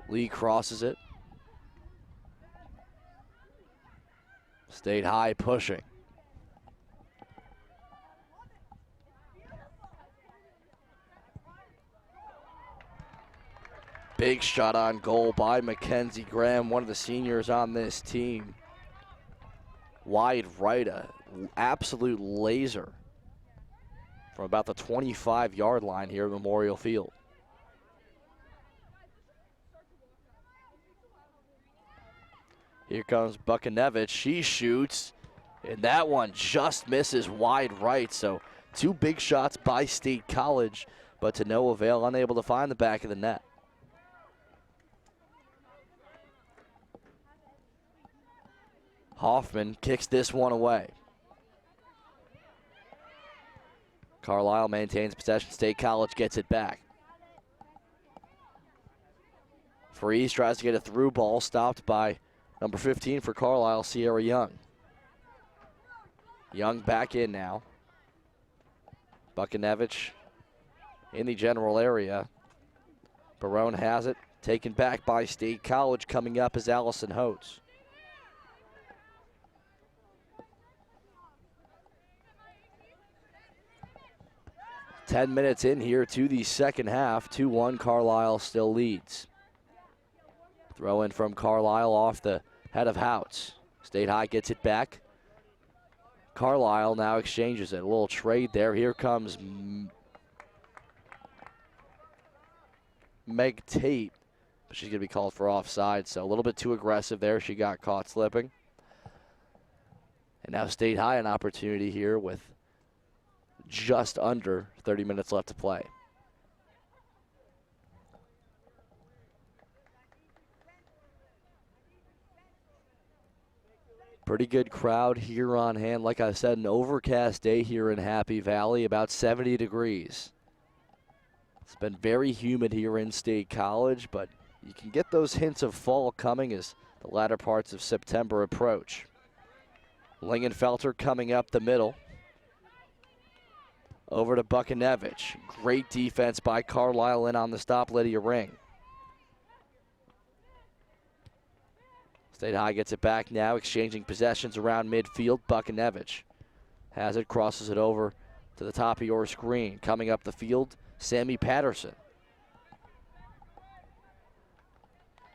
Lee crosses it. State High pushing. Big shot on goal by Mackenzie Graham, one of the seniors on this team. Wide right, a absolute laser from about the 25-yard line here at Memorial Field. Here comes Buchanevich. She shoots, and that one just misses wide right. So two big shots by State College, but to no avail, unable to find the back of the net. Hoffman kicks this one away. Carlisle maintains possession. State College gets it back. Fries tries to get a through ball, stopped by number 15 for Carlisle, Sierra Young. Young back in now. Buchanevich in the general area. Barone has it, taken back by State College. Coming up is Allison Holtz. Ten minutes in here to the second half. 2-1, Carlisle still leads. Throw in from Carlisle off the head of Houts. State High gets it back. Carlisle now exchanges it. A little trade there. Here comes Meg Tate. But she's going to be called for offside, so a little bit too aggressive there. She got caught slipping. And now State High an opportunity here with just under 30 minutes left to play. Pretty good crowd here on hand. Like I said, an overcast day here in Happy Valley, about 70 degrees. It's been very humid here in State College, but you can get those hints of fall coming as the latter parts of September approach. Lingenfelter coming up the middle. Over to Buchanevich. Great defense by Carlisle in on the stop, Lydia Ring. State High gets it back now, exchanging possessions around midfield. Buchanevich has it, crosses it over to the top of your screen. Coming up the field, Sammy Patterson.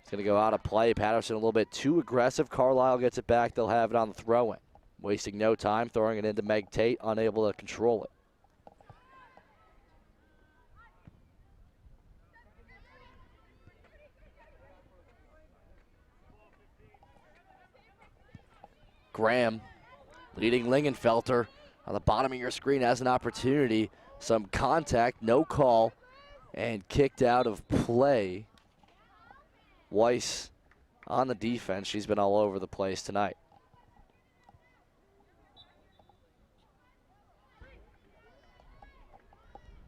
It's going to go out of play. Patterson a little bit too aggressive. Carlisle gets it back. They'll have it on the throw-in. Wasting no time, throwing it into Meg Tate, unable to control it. Graham leading Lingenfelter on the bottom of your screen has an opportunity. Some contact, no call, and kicked out of play. Weiss on the defense. She's been all over the place tonight.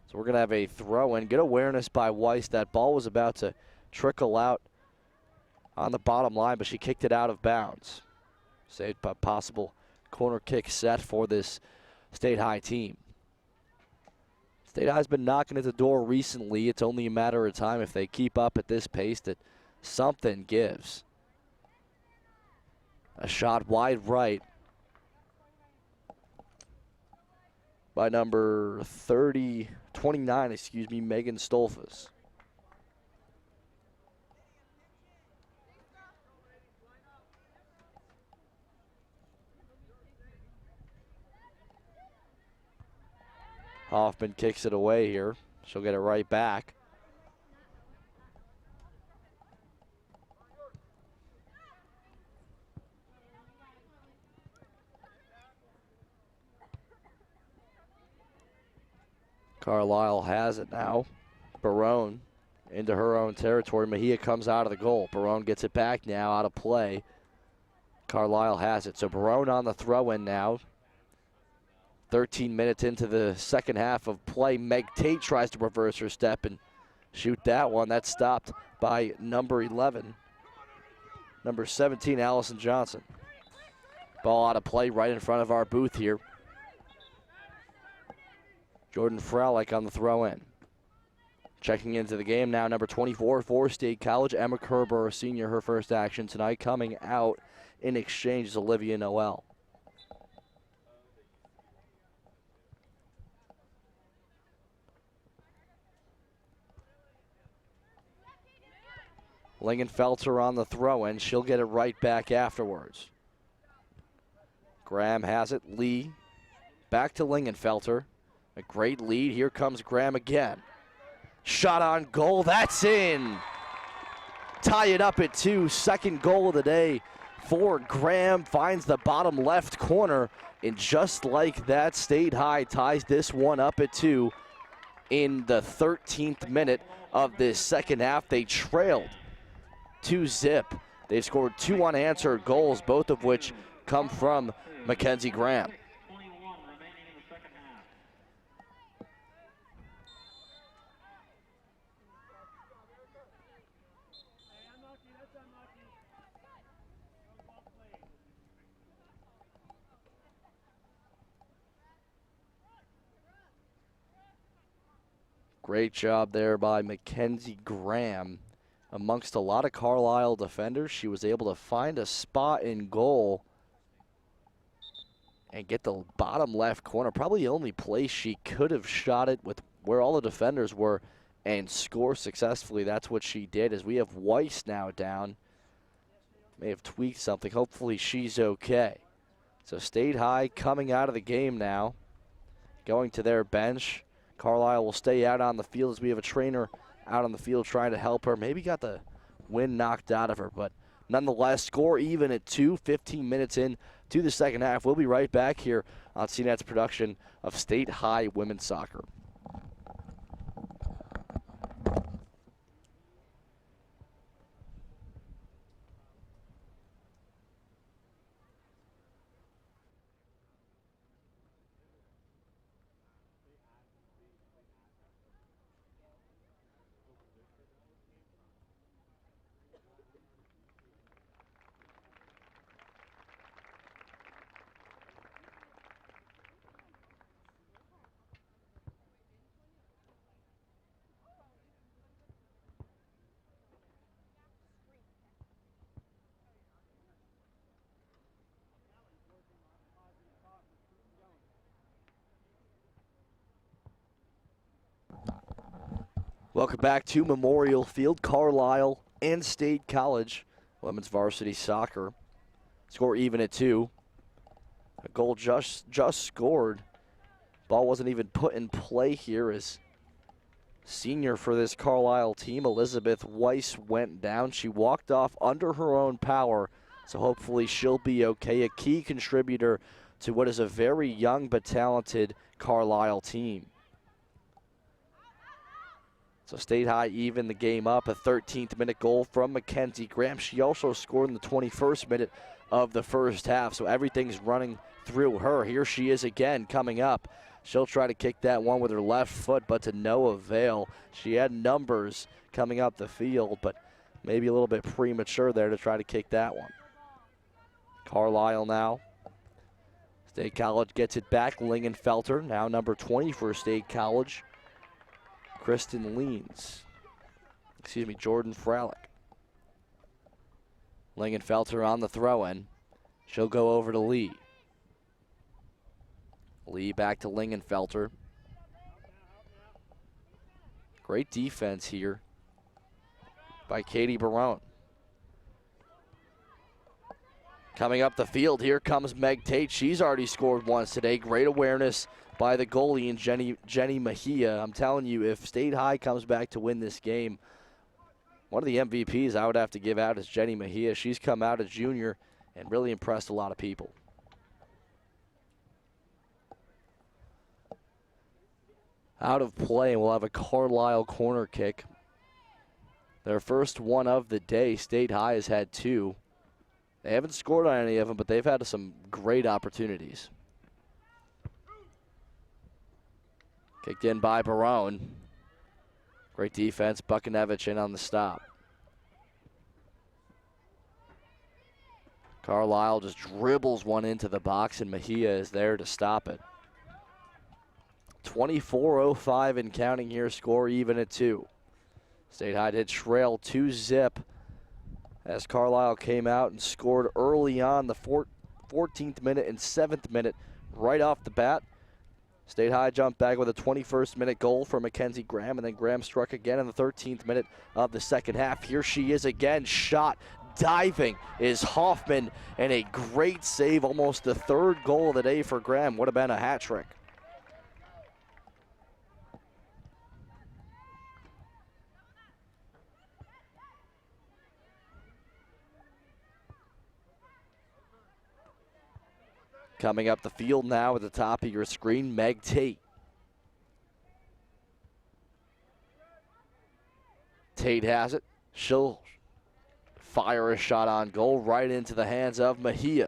So we're going to have a throw-in. Good awareness by Weiss. That ball was about to trickle out on the bottom line, but she kicked it out of bounds. Saved a possible corner kick set for this State High team. State High's been knocking at the door recently. It's only a matter of time if they keep up at this pace that something gives. A shot wide right by number 29, Megan Stolfus. Hoffman kicks it away here. She'll get it right back. Carlisle has it now. Barone into her own territory. Mejia comes out of the goal. Barone gets it back now, out of play. Carlisle has it. So Barone on the throw-in now. 13 minutes into the second half of play. Meg Tate tries to reverse her step and shoot that one. That's stopped by number 11. Number 17, Allison Johnson. Ball out of play right in front of our booth here. Jordan Fralick on the throw-in. Checking into the game now, number 24 for State College, Emma Kerber, a senior, her first action tonight. Coming out in exchange is Olivia Noel. Lingenfelter on the throw-in. She'll get it right back afterwards. Graham has it. Lee back to Lingenfelter. A great lead. Here comes Graham again. Shot on goal. That's in. Tie it up at 2. Second goal of the day for Graham. Finds the bottom left corner. And just like that, State High ties this one up at 2 in the 13th minute of this second half. They trailed 2-0. They've scored 2 unanswered goals, both of which come from Mackenzie Graham. Great job there by Mackenzie Graham. Amongst a lot of Carlisle defenders, she was able to find a spot in goal and get the bottom left corner. Probably the only place she could have shot it with where all the defenders were and score successfully. That's what she did. As we have Weiss now down. May have tweaked something. Hopefully she's okay. So State High coming out of the game now, going to their bench. Carlisle will stay out on the field as we have a trainer out on the field trying to help her. Maybe got the wind knocked out of her, but nonetheless, score even at 2, 15 minutes in to the second half. We'll be right back here on CNET's production of State High Women's Soccer. Welcome back to Memorial Field. Carlisle and State College women's varsity soccer. Score even at 2. A goal just scored. Ball wasn't even put in play here as senior for this Carlisle team, Elizabeth Weiss, went down. She walked off under her own power, so hopefully she'll be okay. A key contributor to what is a very young but talented Carlisle team. So State High even the game up, a 13th minute goal from Mackenzie Graham. She also scored in the 21st minute of the first half, so everything's running through her. Here she is again coming up. She'll try to kick that one with her left foot, but to no avail. She had numbers coming up the field, but maybe a little bit premature there to try to kick that one. Carlisle now. State College gets it back. Lingenfelter, now number 20 for State College. Kristen Leans. Jordan Fralick. Lingenfelter on the throw-in. She'll go over to Lee. Lee back to Lingenfelter. Great defense here by Katie Barone. Coming up the field, here comes Meg Tate. She's already scored once today. Great awareness by the goalie and Jenny Mejia. I'm telling you, if State High comes back to win this game, one of the MVPs I would have to give out is Jenny Mejia. She's come out as junior and really impressed a lot of people. Out of play, and we'll have a Carlisle corner kick. Their first one of the day. State High has had 2. They haven't scored on any of them, but they've had some great opportunities. Kicked in by Barone. Great defense. Bukanevich in on the stop. Carlisle just dribbles one into the box, and Mejia is there to stop it. 24:05 and counting here. Score even at 2. State High did trail 2-0 as Carlisle came out and scored early on the 14th minute and 7th minute right off the bat. State High jumped back with a 21st minute goal for Mackenzie Graham, and then Graham struck again in the 13th minute of the second half. Here she is again, shot, diving is Hoffman, and a great save, almost the 3rd goal of the day for Graham. Would have been a hat trick. Coming up the field now at the top of your screen, Meg Tate. Tate has it. She'll fire a shot on goal right into the hands of Mejia.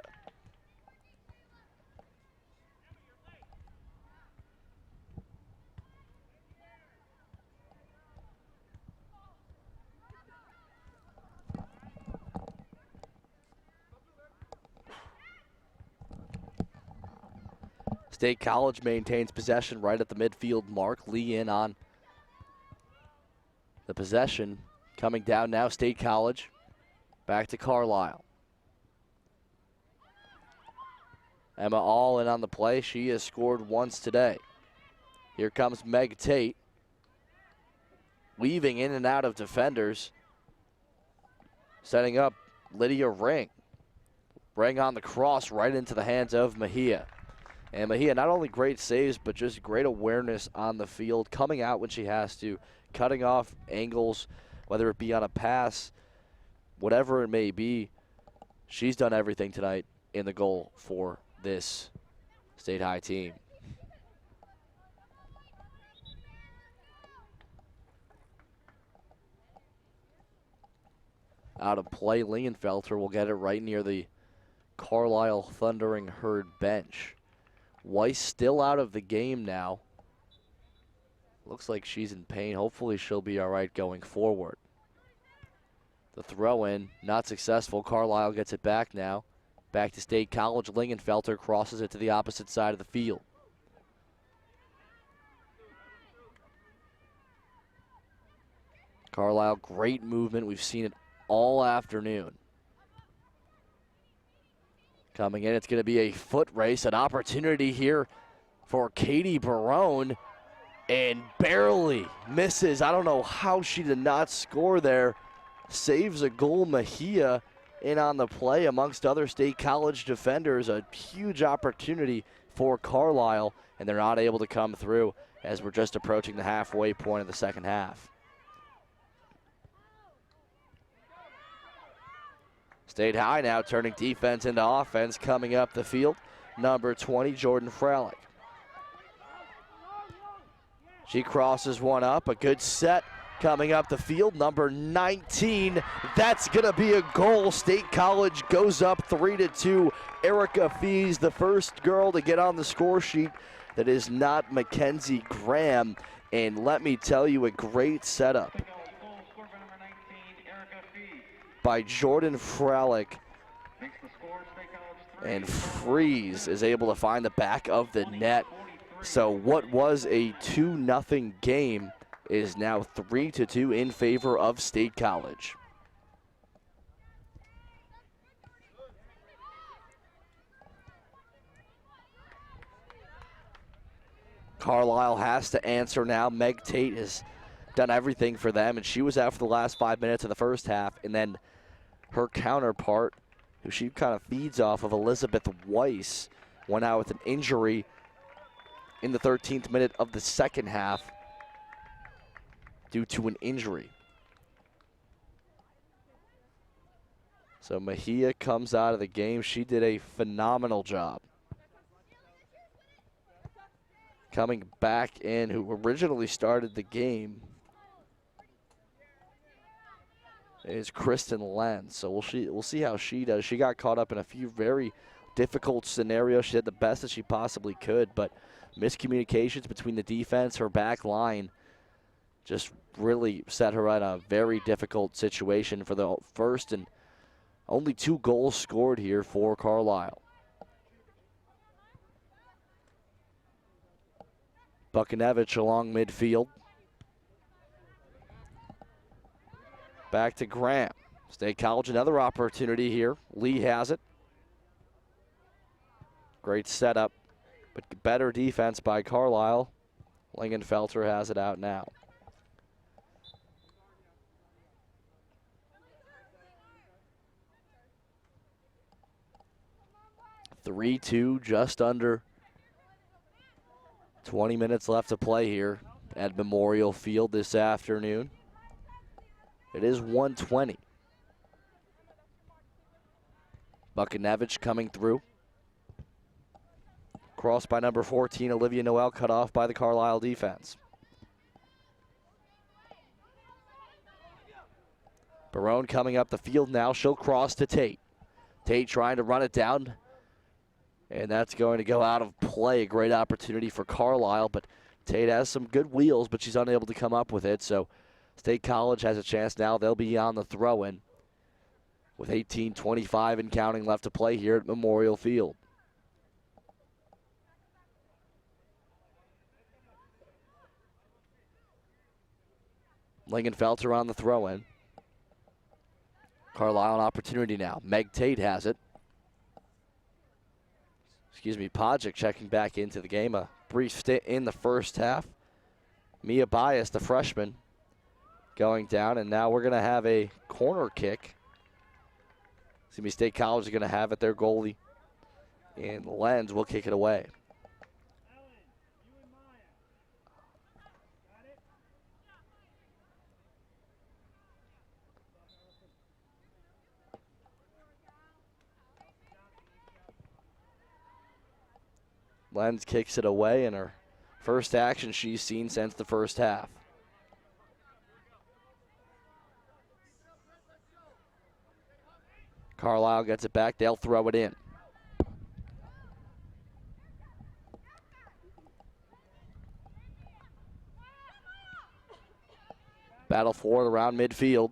State College maintains possession right at the midfield mark. Lee in on the possession. Coming down now, State College. Back to Carlisle. Emma All in on the play. She has scored once today. Here comes Meg Tate. Weaving in and out of defenders. Setting up Lydia Ring. bring on the cross right into the hands of Mejia. And Mejia, not only great saves, but just great awareness on the field, coming out when she has to, cutting off angles, whether it be on a pass, whatever it may be. She's done everything tonight in the goal for this State High team. Out of play, Lingenfelter will get it right near the Carlisle Thundering Herd bench. Weiss still out of the game now. Looks like she's in pain. Hopefully she'll be all right going forward. The throw in, not successful. Carlisle gets it back now. Back to State College. Lingenfelter crosses it to the opposite side of the field. Carlisle, great movement. We've seen it all afternoon. Coming in, it's going to be a foot race, an opportunity here for Katie Barone, and barely misses. I don't know how she did not score there. Saves a goal. Mejia in on the play amongst other State College defenders. A huge opportunity for Carlisle, and they're not able to come through as we're just approaching the halfway point of the second half. State High now turning defense into offense, coming up the field. Number 20, Jordan Fralick. She crosses one up, a good set coming up the field. Number 19, that's gonna be a goal. State College goes up 3-2. Erica Fees, the first girl to get on the score sheet that is not Mackenzie Graham. And let me tell you, a great setup by Jordan Fralick, and Freeze is able to find the back of the net. So what was a 2-0 game is now 3-2 in favor of State College. Carlisle has to answer now. Meg Tate has done everything for them, and she was out for the last 5 minutes of the first half, and then her counterpart, who she kind of feeds off of, Elizabeth Weiss, went out with an injury in the 13th minute of the second half due to an injury. So Mejia comes out of the game. She did a phenomenal job. Coming back in, who originally started the game, is Kristen Lenz. So we'll see how she does. She got caught up in a few very difficult scenarios. She did the best that she possibly could, but miscommunications between the defense, her back line, just really set her in a very difficult situation for the first and only 2 goals scored here for Carlisle. Bukanevich along midfield. Back to Graham. State College, another opportunity here. Lee has it. Great setup, but better defense by Carlisle. Lingenfelter has it out now. (3-2), just under 20 minutes left to play here at Memorial Field this afternoon. It is 1:20. Bukanevich coming through. Crossed by number 14, Olivia Noel, cut off by the Carlisle defense. Barone coming up the field now. She'll cross to Tate. Tate trying to run it down, and that's going to go out of play. A great opportunity for Carlisle, but Tate has some good wheels, but she's unable to come up with it. So State College has a chance now. They'll be on the throw-in with 18:25 and counting left to play here at Memorial Field. Lingenfelter on the throw-in. Carlisle an opportunity now. Meg Tate has it. Podgic checking back into the game. A brief stint in the first half. Mia Bias, the freshman, going down, and now we're going to have a corner kick Simi State College is going to have it, their goalie. And Lenz will kick it away. Lenz kicks it away in her first action she's seen since the first half. Carlisle gets it back. They'll throw it in. Battle for it around midfield.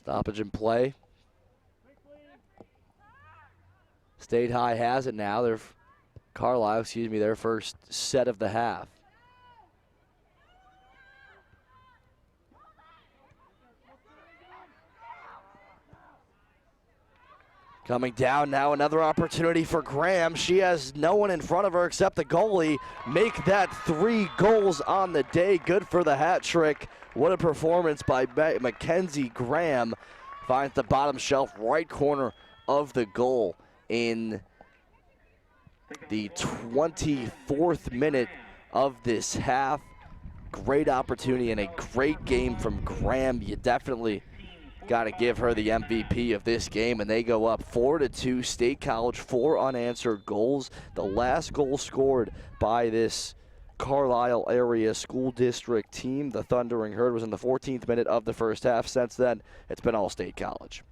Stoppage in play. State High has it now. Carlisle, their first set of the half. Coming down now, another opportunity for Graham. She has no one in front of her except the goalie. Make that 3 goals on the day. Good for the hat trick. What a performance by Mackenzie Graham. Finds the bottom shelf right corner of the goal in the 24th minute of this half. Great opportunity and a great game from Graham. You definitely got to give her the MVP of this game, and they go up 4-2. State College, 4 unanswered goals. The last goal scored by this Carlisle area school district team, the Thundering Herd, was in the 14th minute of the first half. Since then, it's been all State College.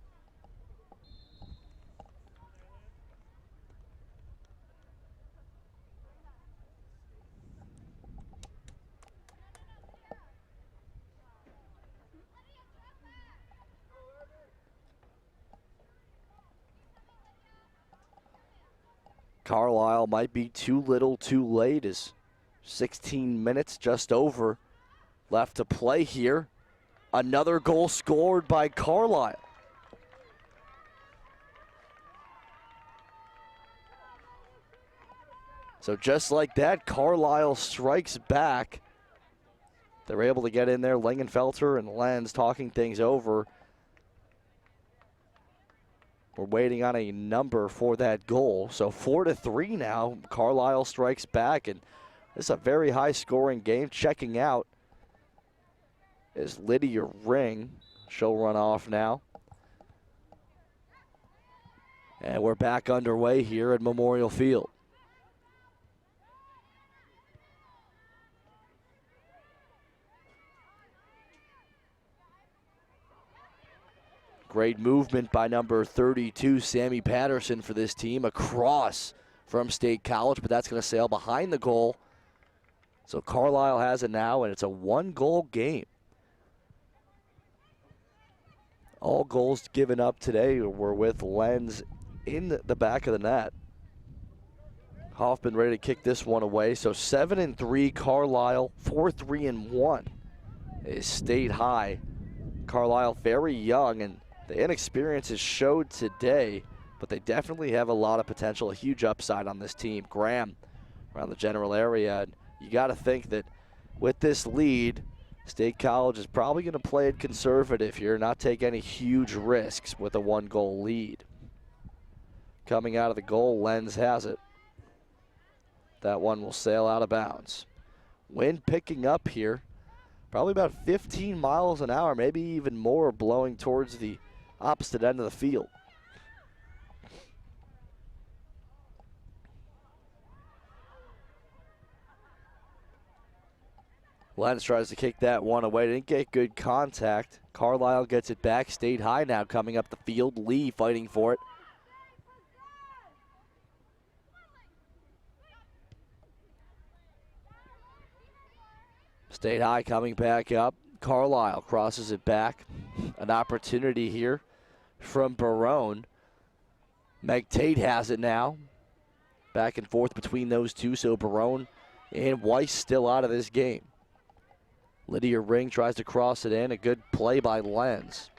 Carlisle might be too little too late as 16 minutes just over left to play here. Another goal scored by Carlisle. So just like that, Carlisle strikes back. They're able to get in there. Langenfelter and Lenz talking things over. We're waiting on a number for that goal. So 4-3 now. Carlisle strikes back, and this is a very high-scoring game. Checking out is Lydia Ring. She'll run off now. And we're back underway here at Memorial Field. Great movement by number 32, Sammy Patterson, for this team. Across from State College, but that's going to sail behind the goal. So Carlisle has it now, and it's a 1-goal game. All goals given up today were with Lenz in the back of the net. Hoffman ready to kick this one away. So 7-3 Carlisle, 4-3-1 is State High. Carlisle very young, and the inexperience is showed today, but they definitely have a lot of potential, a huge upside on this team. Graham around the general area. And you got to think that with this lead, State College is probably going to play it conservative here, not take any huge risks with a 1-goal lead. Coming out of the goal, Lenz has it. That one will sail out of bounds. Wind picking up here. Probably about 15 miles an hour, maybe even more, blowing towards the opposite end of the field. Lenz tries to kick that one away. Didn't get good contact. Carlisle gets it back. State High now coming up the field. Lee fighting for it. State High coming back up. Carlisle crosses it back. An opportunity here from Barone. Meg Tate has it now. Back and forth between those two, so Barone and Weiss still out of this game. Lydia Ring tries to cross it in. A good play by Lenz.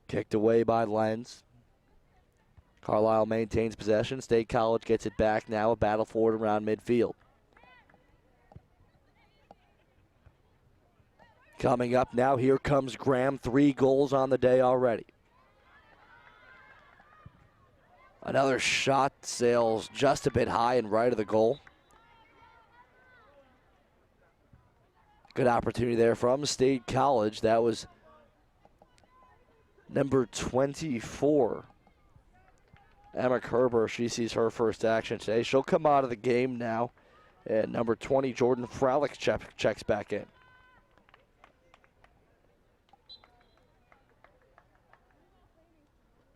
Kicked away by Lenz. Carlisle maintains possession. State College gets it back now, a battle for it around midfield. Coming up now, here comes Graham. 3 goals on the day already. Another shot sails just a bit high and right of the goal. Good opportunity there from State College. That was number 24. Emma Kerber, she sees her first action today. She'll come out of the game now. And number 20, Jordan Fralick checks back in.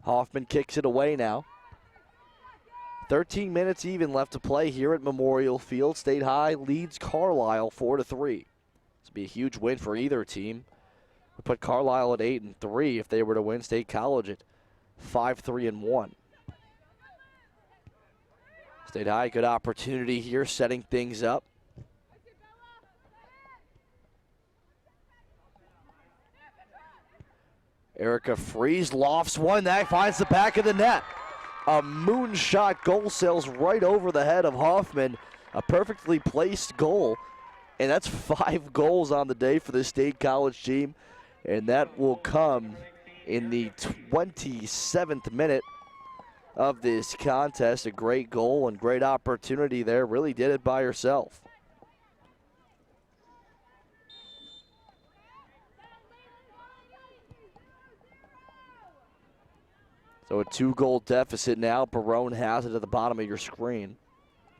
Hoffman kicks it away now. 13 minutes even left to play here at Memorial Field. State High leads Carlisle 4-3. This would be a huge win for either team. Would put Carlisle at 8-3 if they were to win. State College at 5-3-1. State High, good opportunity here, setting things up. Erica Freeze lofts one, that finds the back of the net. A moonshot goal sails right over the head of Hoffman. A perfectly placed goal. And that's 5 goals on the day for the State College team. And that will come in the 27th minute of this contest. A great goal and great opportunity there. Really did it by herself. So a 2-goal deficit now. Barone has it at the bottom of your screen.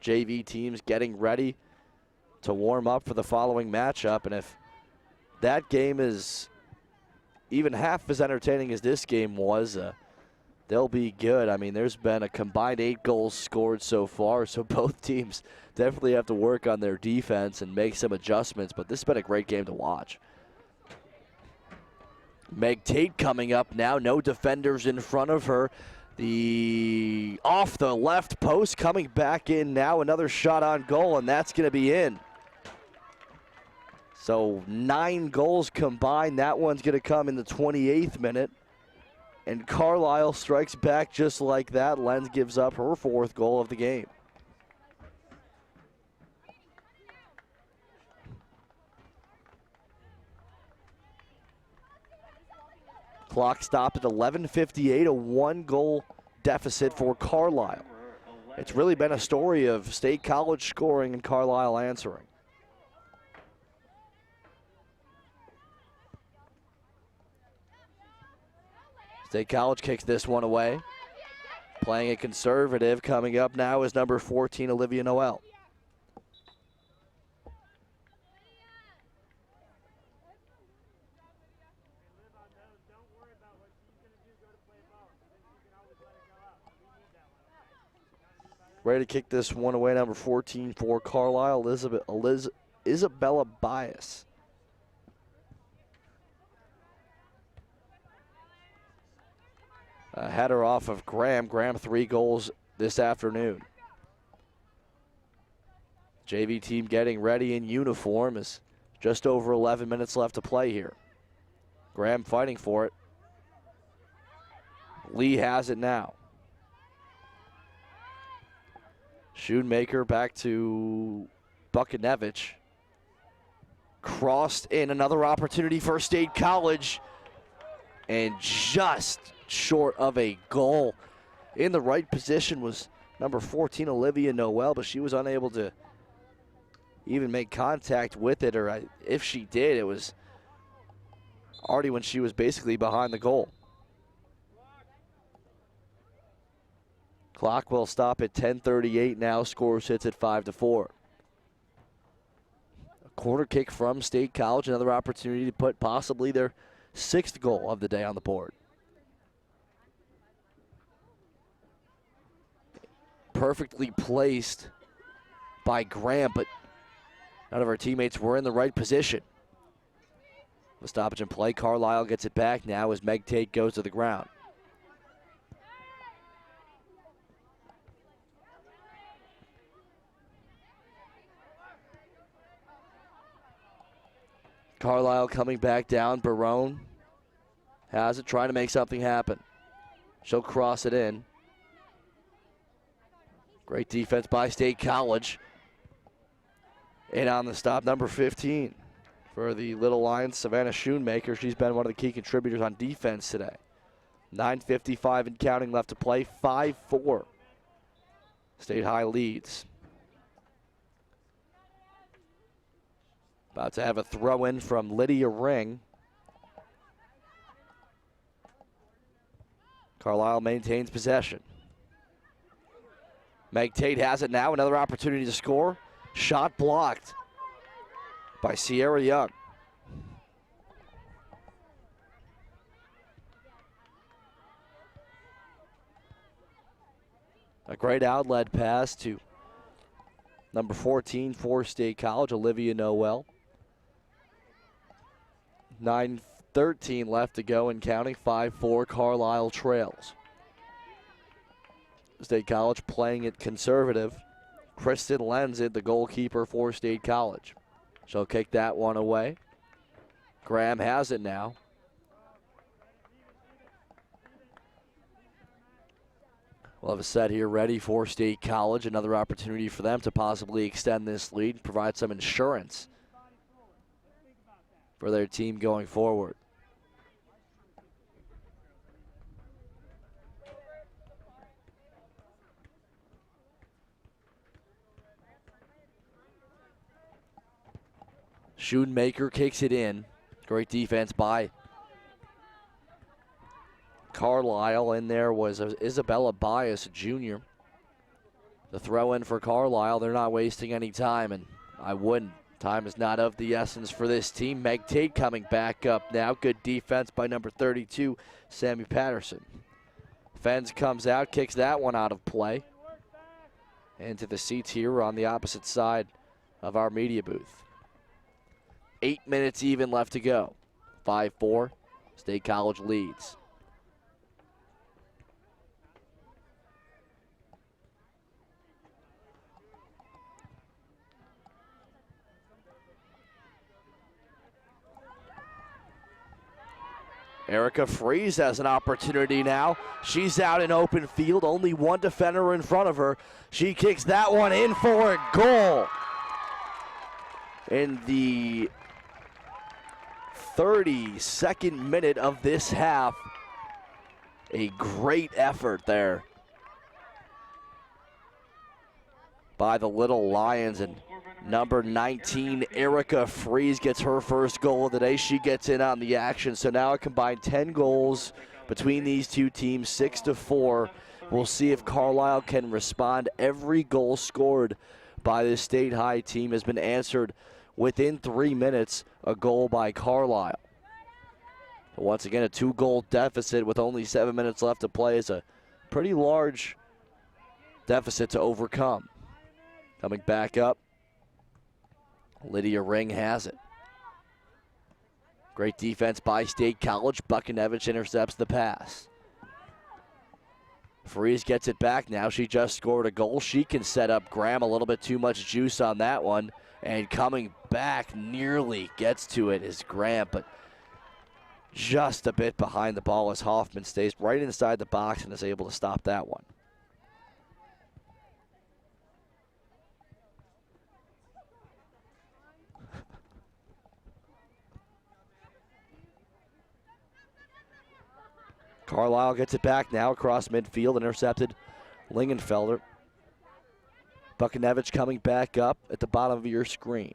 JV teams getting ready to warm up for the following matchup. And if that game is even half as entertaining as this game was, they'll be good. I mean, there's been a combined 8 goals scored so far, so both teams definitely have to work on their defense and make some adjustments, but this has been a great game to watch. Meg Tate coming up now, no defenders in front of her. Off the left post, coming back in now, another shot on goal, and that's going to be in. So 9 goals combined. That one's going to come in the 28th minute. And Carlisle strikes back just like that. Lenz gives up her 4th goal of the game. Clock stopped at 11:58, a 1-goal deficit for Carlisle. It's really been a story of State College scoring and Carlisle answering. State College kicks this one away. Playing it conservative. Coming up now is number 14, Olivia Noel. Ready to kick this one away, number 14 for Carlisle, Isabella Bias. A header off of Graham. Graham 3 goals this afternoon. JV team getting ready in uniform. Is just over 11 minutes left to play here. Graham fighting for it. Lee has it now. Schoonmaker back to Bukanevich. Crossed in, another opportunity for State College. And just short of a goal. In the right position was number 14, Olivia Noel, but she was unable to even make contact with it, or if she did, it was already when she was basically behind the goal. Clock will stop at 10:38 now. Score sits at 5-4. A corner kick from State College. Another opportunity to put possibly their 6th goal of the day on the board. Perfectly placed by Graham, but none of our teammates were in the right position. The stoppage in play. Carlisle gets it back now as Meg Tate goes to the ground. Carlisle coming back down. Barone has it, trying to make something happen. She'll cross it in. Great defense by State College. And on the stop, number 15 for the Little Lions, Savannah Schoonmaker. She's been one of the key contributors on defense today. 9:55 and counting left to play, 5-4. State High leads. About to have a throw in from Lydia Ring. Carlisle maintains possession. Meg Tate has it now, another opportunity to score. Shot blocked by Sierra Young. A great outlet pass to number 14 for State College, Olivia Noel. 9:13 left to go and counting, 5-4, Carlisle trails. State College playing it conservative. Kristen Lenz, the goalkeeper for State College. She'll kick that one away. Graham has it now. We'll have a set here ready for State College. Another opportunity for them to possibly extend this lead, provide some insurance for their team going forward. Schoonmaker kicks it in. Great defense by Carlisle. In there was Isabella Bias, Jr. The throw in for Carlisle. They're not wasting any time, and I wouldn't. Time is not of the essence for this team. Meg Tate coming back up now. Good defense by number 32, Sammy Patterson. Fens comes out, kicks that one out of play. Into the seats here on the opposite side of our media booth. 8 minutes even left to go. 5-4, State College leads. Erica Freeze has an opportunity now. She's out in open field, only one defender in front of her. She kicks that one in for a goal. In the 32nd minute of this half, a great effort there by the Little Lions, and number 19, Erica Freeze, gets her first goal of the day. She gets in on the action. So now a combined 10 goals between these two teams, 6-4. We'll see if Carlisle can respond. Every goal scored by this State High team has been answered within 3 minutes, a goal by Carlisle. But once again, a 2-goal deficit with only 7 minutes left to play is a pretty large deficit to overcome. Coming back up, Lydia Ring has it. Great defense by State College. Buchanevich intercepts the pass. Freeze gets it back now. She just scored a goal. She can set up Graham. A little bit too much juice on that one. And coming back, nearly gets to it is Graham, but just a bit behind the ball as Hoffman stays right inside the box and is able to stop that one. Carlisle gets it back now across midfield, intercepted Lingenfelder. Buchanevich coming back up at the bottom of your screen.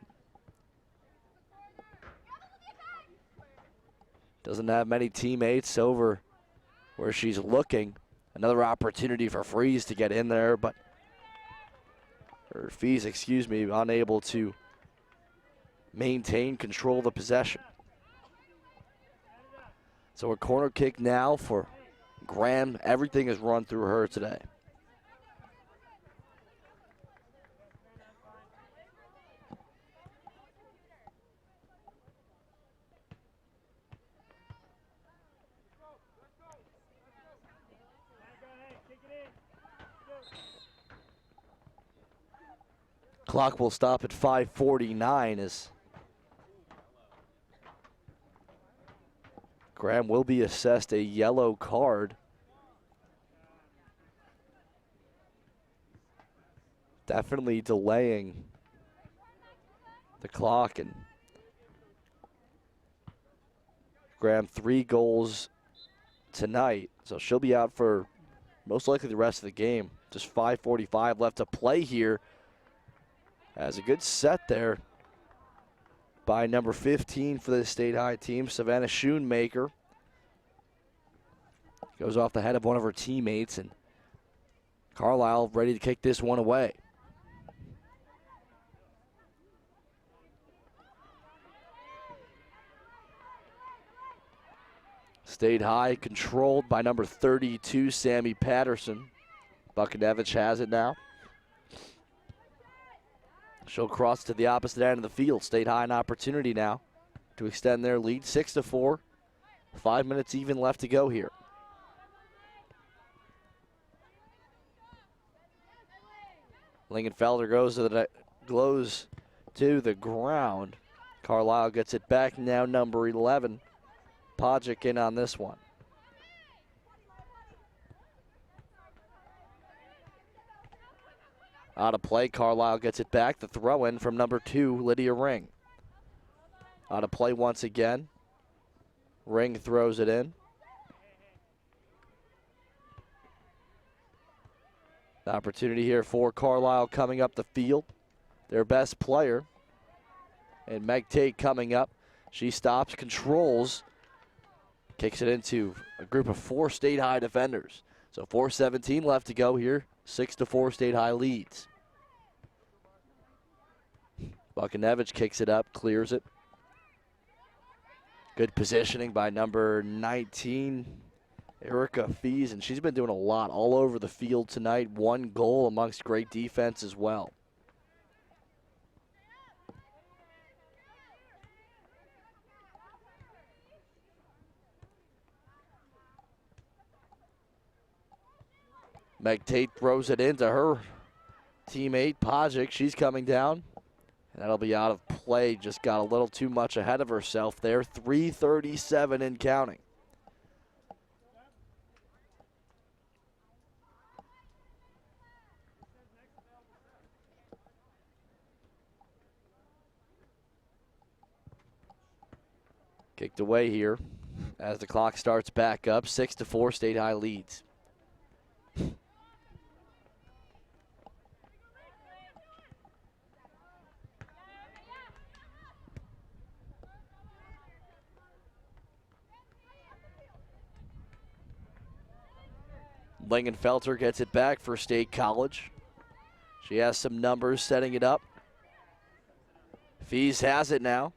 Doesn't have many teammates over where she's looking. Another opportunity for Freeze to get in there, but Fees, unable to maintain control of the possession. So a corner kick now for Graham. Everything is run through her today. Clock will stop at 5:49 as Graham will be assessed a yellow card. definitely delaying the clock. And Graham 3 goals tonight, so she'll be out for most likely the rest of the game. Just 5:45 left to play here. Has a good set there by number 15 for the State High team, Savannah Schoonmaker. Goes off the head of one of her teammates, and Carlisle ready to kick this one away. State High controlled by number 32, Sammy Patterson. Buchanevich has it now. She'll cross to the opposite end of the field. State High an opportunity now to extend their lead, 6-4. 5 minutes even left to go here. Lingenfelder goes to the ground. Carlisle gets it back now, number 11. Podgic in on this one. Out of play, Carlisle gets it back. The throw in from number 2, Lydia Ring. Out of play once again. Ring throws it in. The opportunity here for Carlisle coming up the field. Their best player. And Meg Tate coming up. She stops, controls, kicks it into a group of 4 State High defenders. So 4:17 left to go here. 6-4 State High leads. Buchanevich kicks it up, clears it. Good positioning by number 19, Erica Fees, and she's been doing a lot all over the field tonight. 1 goal amongst great defense as well. Meg Tate throws it into her teammate, Podgic. She's coming down. And that'll be out of play. Just got a little too much ahead of herself there. 3:37 and counting. Kicked away here as the clock starts back up. 6-4 State High leads. Lingenfelter gets it back for State College. She has some numbers setting it up. Fees has it now.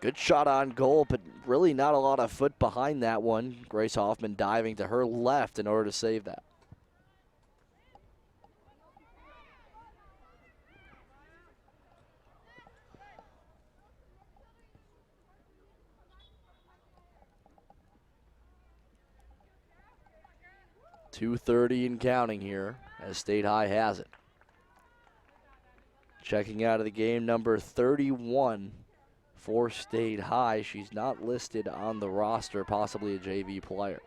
Good shot on goal, but really not a lot of foot behind that one. Grace Hoffman diving to her left in order to save that. .230 and counting here as State High has it. Checking out of the game, number 31 for State High. She's not listed on the roster, possibly a JV player.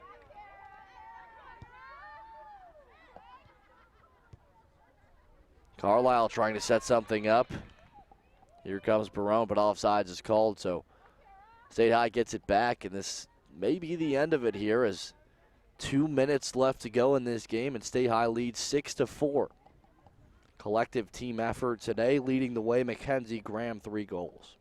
Carlisle trying to set something up. Here comes Barone, but offsides is called, so State High gets it back, and this may be the end of it here as 2 minutes left to go in this game, and State High leads 6-4. Collective team effort today, leading the way, Mackenzie Graham, 3 goals.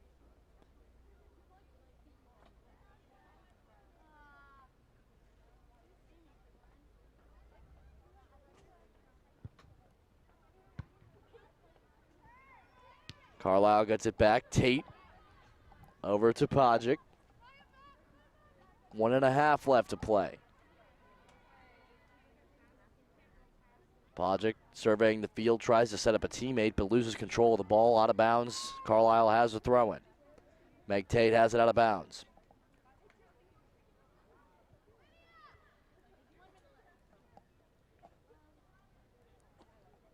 Carlisle gets it back. Tate over to Podgic. 1.5 left to play. Podgic surveying the field, tries to set up a teammate, but loses control of the ball. Out of bounds. Carlisle has a throw in. Meg Tate has it out of bounds.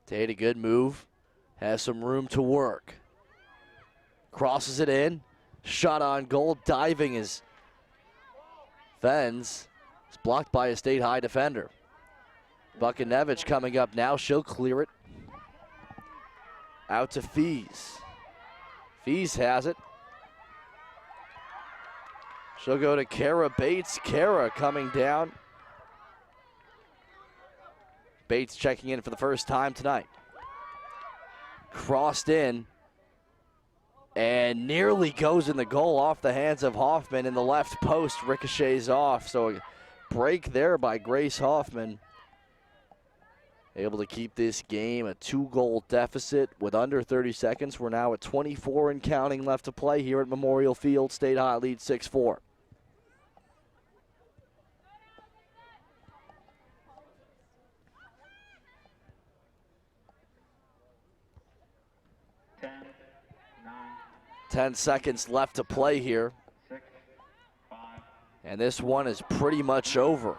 Tate, a good move. Has some room to work. Crosses it in. Shot on goal. Diving is Fens. It's blocked by a State High defender. Buchanevich coming up now. She'll clear it. Out to Fees. Fees has it. She'll go to Kara Bates. Kara coming down. Bates checking in for the first time tonight. Crossed in. And nearly goes in the goal off the hands of Hoffman in the left post. Ricochets off. So a break there by Grace Hoffman. Able to keep this game a 2-goal deficit with under 30 seconds. We're now at 24 and counting left to play here at Memorial Field. State High leads 6-4. Ten seconds left to play here. 6, 5, and this one is pretty much over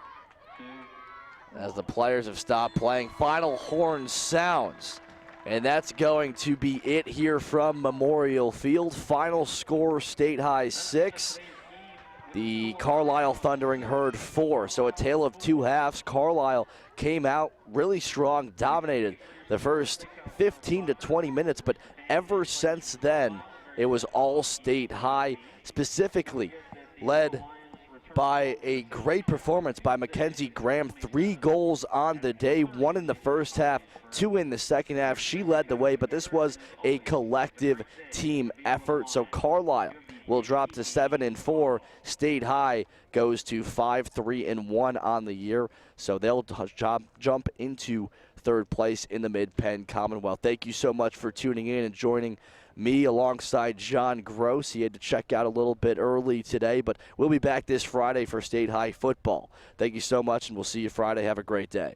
2, as the players have stopped playing. Final horn sounds, and that's going to be it here from Memorial Field. Final score, State High 6, the Carlisle Thundering Herd 4. So a tale of two halves. Carlisle came out really strong, dominated the first 15 to 20 minutes, but ever since then, it was all State High, specifically led by a great performance by Mackenzie Graham. 3 goals on the day, 1 in the first half, 2 in the second half. She led the way, but this was a collective team effort. So Carlisle will drop to 7-4. State High goes to 5-3-1 on the year. So they'll jump into third place in the Mid-Penn Commonwealth. Thank you so much for tuning in and joining me alongside John Gross. He had to check out a little bit early today, but we'll be back this Friday for State High football. Thank you so much, and we'll see you Friday. Have a great day.